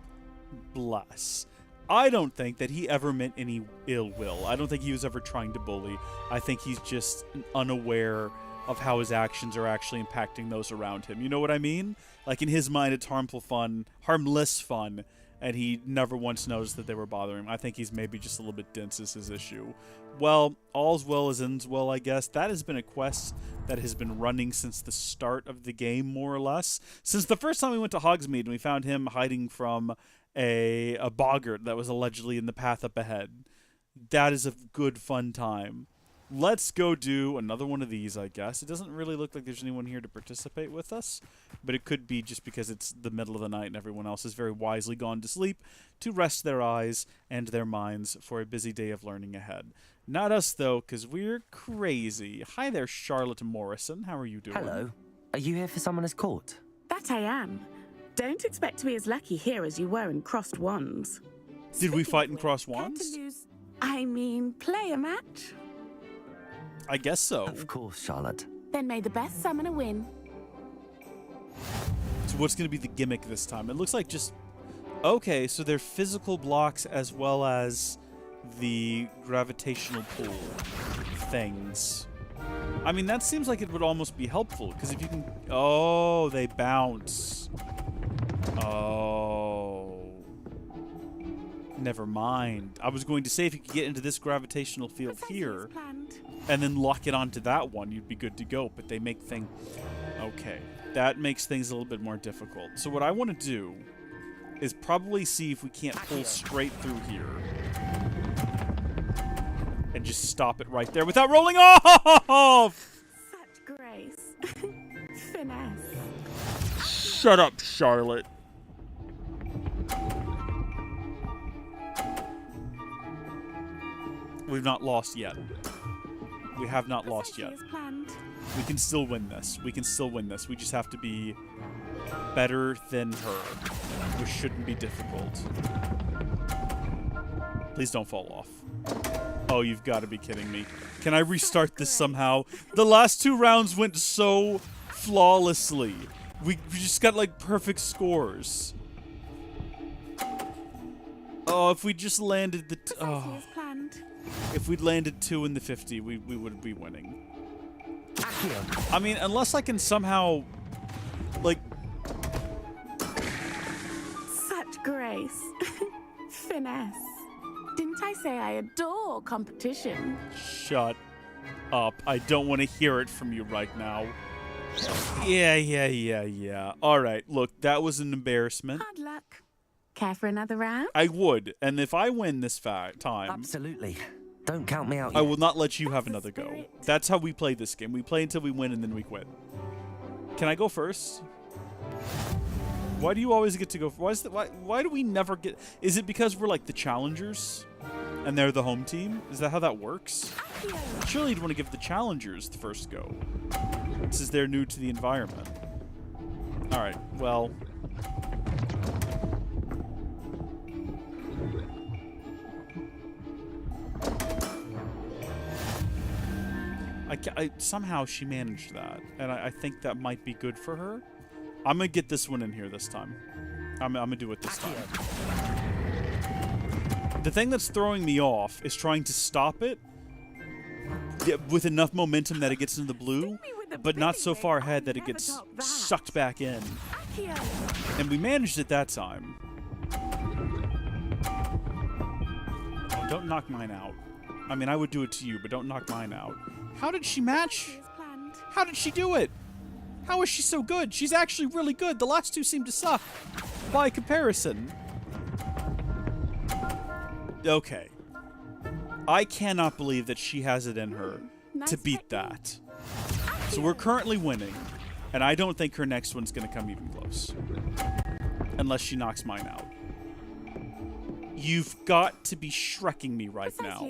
Bless. I don't think that he ever meant any ill will. I don't think he was ever trying to bully. I think he's just unaware of how his actions are actually impacting those around him. You know what I mean? Like, in his mind, it's harmless fun, and he never once noticed that they were bothering him. I think he's maybe just a little bit dense is his issue. Well, all's well as ends well, I guess. That has been a quest that has been running since the start of the game, more or less. Since the first time we went to Hogsmeade and we found him hiding from a boggart that was allegedly in the path up ahead. That is a good, fun time. Let's go do another one of these, I guess. It doesn't really look like there's anyone here to participate with us, but it could be just because it's the middle of the night and everyone else has very wisely gone to sleep to rest their eyes and their minds for a busy day of learning ahead. Not us, though, because we're crazy. Hi there, Charlotte Morrison. How are you doing? Hello. Are you here for Summoner's Court? That I am. Don't expect to be as lucky here as you were in Crossed Wands. Did we fight in Crossed Wands? I mean, play a match? I guess so. Of course, Charlotte. Then may the best summoner win. So what's going to be the gimmick this time? It looks like just... Okay, so they're physical blocks as well as the gravitational pull things. I mean, that seems like it would almost be helpful, because if you can... Oh, they bounce. Oh. Never mind. I was going to say if you could get into this gravitational field here and then lock it onto that one, you'd be good to go, but they make things... Okay. That makes things a little bit more difficult. So what I want to do is probably see if we can't pull straight through here. And just stop it right there without rolling off! Such grace. Finesse. Shut up, Charlotte. We've not lost yet. We have not lost yet. We can still win this. We can still win this. We just have to be better than her, which shouldn't be difficult. Please don't fall off. Oh, you've got to be kidding me. Can I restart this somehow? The last 2 rounds went so flawlessly. We just got, like, perfect scores. Oh, if we just landed the... Oh. If we'd landed 2 in the 50, we would be winning. I mean, unless I can somehow, like... Such grace. Finesse. Didn't I say I adore competition? Shut up. I don't want to hear it from you right now. Yeah. Alright, look, that was an embarrassment. Hard luck. Care for another round? I would, and if I win this time... Absolutely. Don't count me out I yet. will not let you have another go. That's how we play this game. We play until we win, and then we quit. Can I go first? Why do you always get to go? Why do we never get... Is it because we're like the challengers? And they're the home team? Is that how that works? Surely you'd want to give the challengers the first go. Since they're new to the environment. Alright, well... somehow she managed that, and I think that might be good for her. I'm gonna get this one in here this time. I'm gonna do it this time. The thing that's throwing me off is trying to stop it with enough momentum that it gets into the blue, but not so far ahead that it gets sucked back in. And we managed it that time. Oh, don't knock mine out. I mean, I would do it to you, but don't knock mine out. How did she match? How did she do it? How is she so good? She's actually really good. The last 2 seem to suck by comparison. Okay. I cannot believe that she has it in her to beat that. So we're currently winning, and I don't think her next one's going to come even close. Unless she knocks mine out. You've got to be shrekking me right now.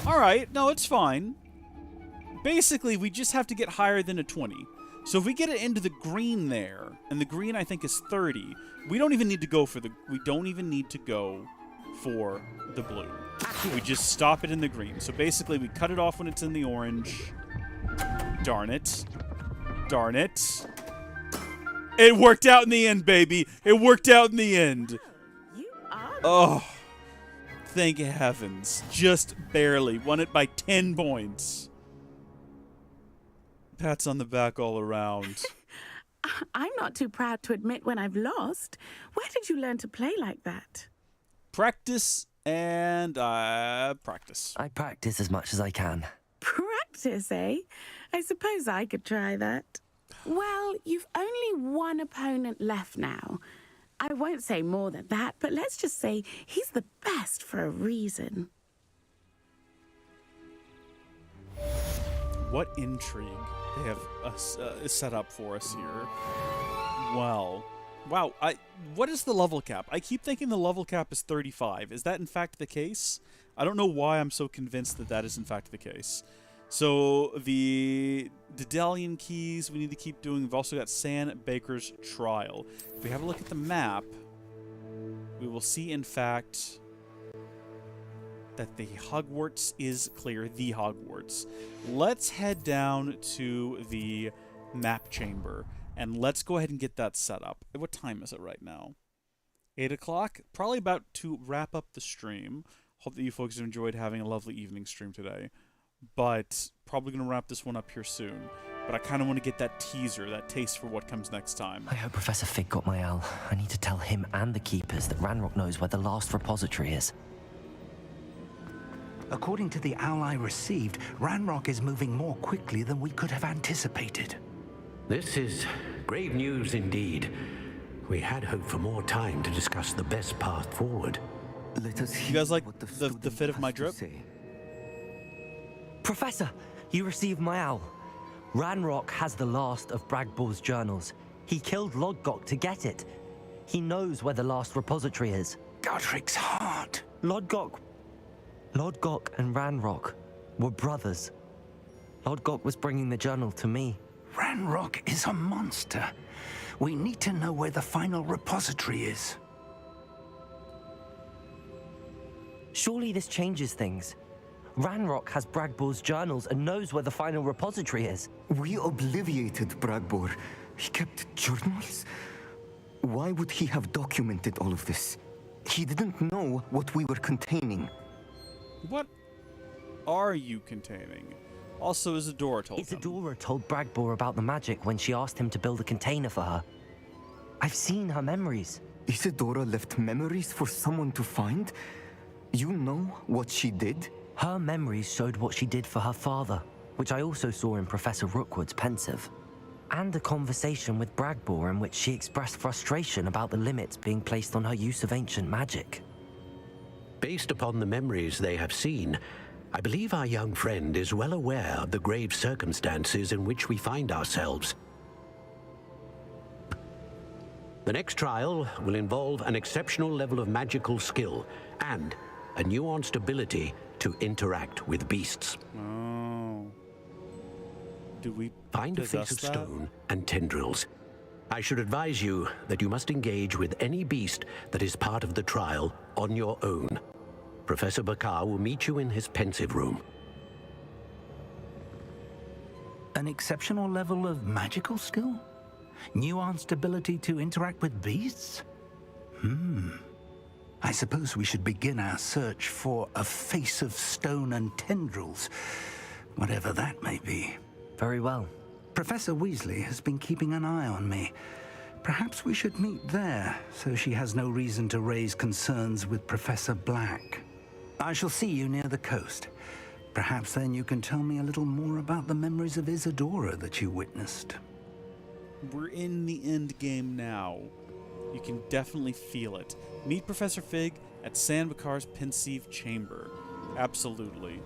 Alright, no, it's fine. Basically, we just have to get higher than a 20. So if we get it into the green there, and the green I think is 30, we don't even need to go for the blue. We just stop it in the green. So basically, we cut it off when it's in the orange. Darn it. Darn it. It worked out in the end, baby. It worked out in the end. Oh. Thank heavens. Just barely. Won it by 10 points. Pats on the back all around. I'm not too proud to admit when I've lost. Where did you learn to play like that? Practice and practice. I practice as much as I can. Practice, eh? I suppose I could try that. Well, you've only one opponent left now. I won't say more than that, but let's just say he's the best for a reason. What intrigue they have set up for us here. Well, wow. What is the level cap? I keep thinking the level cap is 35. Is that in fact the case? I don't know why I'm so convinced that that is in fact the case. So the Daedalian keys we need to keep doing. We've also got San Baker's trial. If we have a look at the map, we will see in fact that the Hogwarts is clear. The Hogwarts. Let's head down to the map chamber and let's go ahead and get that set up. What time is it right now? 8 o'clock? Probably about to wrap up the stream. Hope that you folks have enjoyed having a lovely evening stream today. But probably going to wrap this one up here soon. But I kind of want to get that teaser, that taste for what comes next time. I hope Professor Fig got my owl. I need to tell him and the Keepers that Ranrock knows where the last repository is. According to the owl I received, Ranrock is moving more quickly than we could have anticipated. This is grave news indeed. We had hoped for more time to discuss the best path forward. You guys like the fit of my drip? Professor, you received my owl. Ranrock has the last of Bragbor's journals. He killed Lodgok to get it. He knows where the last repository is. Godric's heart. Lodgok and Ranrock were brothers. Lodgok was bringing the journal to me. Ranrock is a monster. We need to know where the final repository is. Surely this changes things. Ranrock has Bragbor's journals and knows where the final repository is. We obliviated Bragbor. He kept journals? Why would he have documented all of this? He didn't know what we were containing. What are you containing? Also, Isadora told him. Isadora told Bragbor about the magic when she asked him to build a container for her. I've seen her memories. Isadora left memories for someone to find? You know what she did? Her memories showed what she did for her father, which I also saw in Professor Rookwood's pensive. And a conversation with Bragbor in which she expressed frustration about the limits being placed on her use of ancient magic. Based upon the memories they have seen, I believe our young friend is well aware of the grave circumstances in which we find ourselves. The next trial will involve an exceptional level of magical skill and a nuanced ability to interact with beasts. Oh. Do we find a face of stone and tendrils? I should advise you that you must engage with any beast that is part of the trial on your own. Professor Bakar will meet you in his pensive room. An exceptional level of magical skill? Nuanced ability to interact with beasts? I suppose we should begin our search for a face of stone and tendrils, whatever that may be. Very well. Professor Weasley has been keeping an eye on me. Perhaps we should meet there, so she has no reason to raise concerns with Professor Black. I shall see you near the coast. Perhaps then you can tell me a little more about the memories of Isadora that you witnessed. We're in the end game now. You can definitely feel it. Meet Professor Fig at San Bakar's pensive chamber. Absolutely.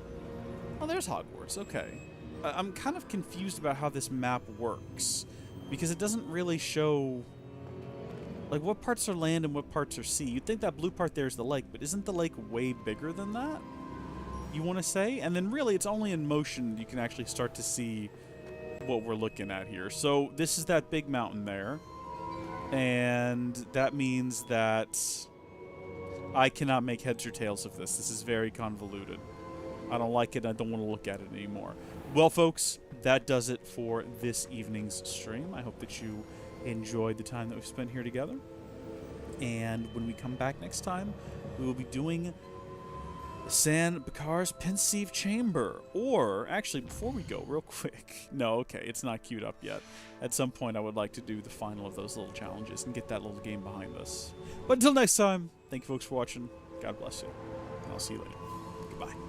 Oh, there's Hogwarts. Okay. I'm kind of confused about how this map works, because it doesn't really show like what parts are land and what parts are sea. You'd think that blue part there is the lake, but isn't the lake way bigger than that? You want to say? And then really it's only in motion you can actually start to see what we're looking at here. So this is that big mountain there, and that means that I cannot make heads or tails of this. This is very convoluted. I don't like it. I don't want to look at it anymore. Well, folks, that does it for this evening's stream. I hope that you enjoyed the time that we've spent here together. And when we come back next time, we will be doing San Bakar's Pensieve Chamber. Or, actually, before we go, real quick. No, okay, it's not queued up yet. At some point, I would like to do the final of those little challenges and get that little game behind us. But until next time, thank you folks for watching. God bless you. And I'll see you later. Goodbye.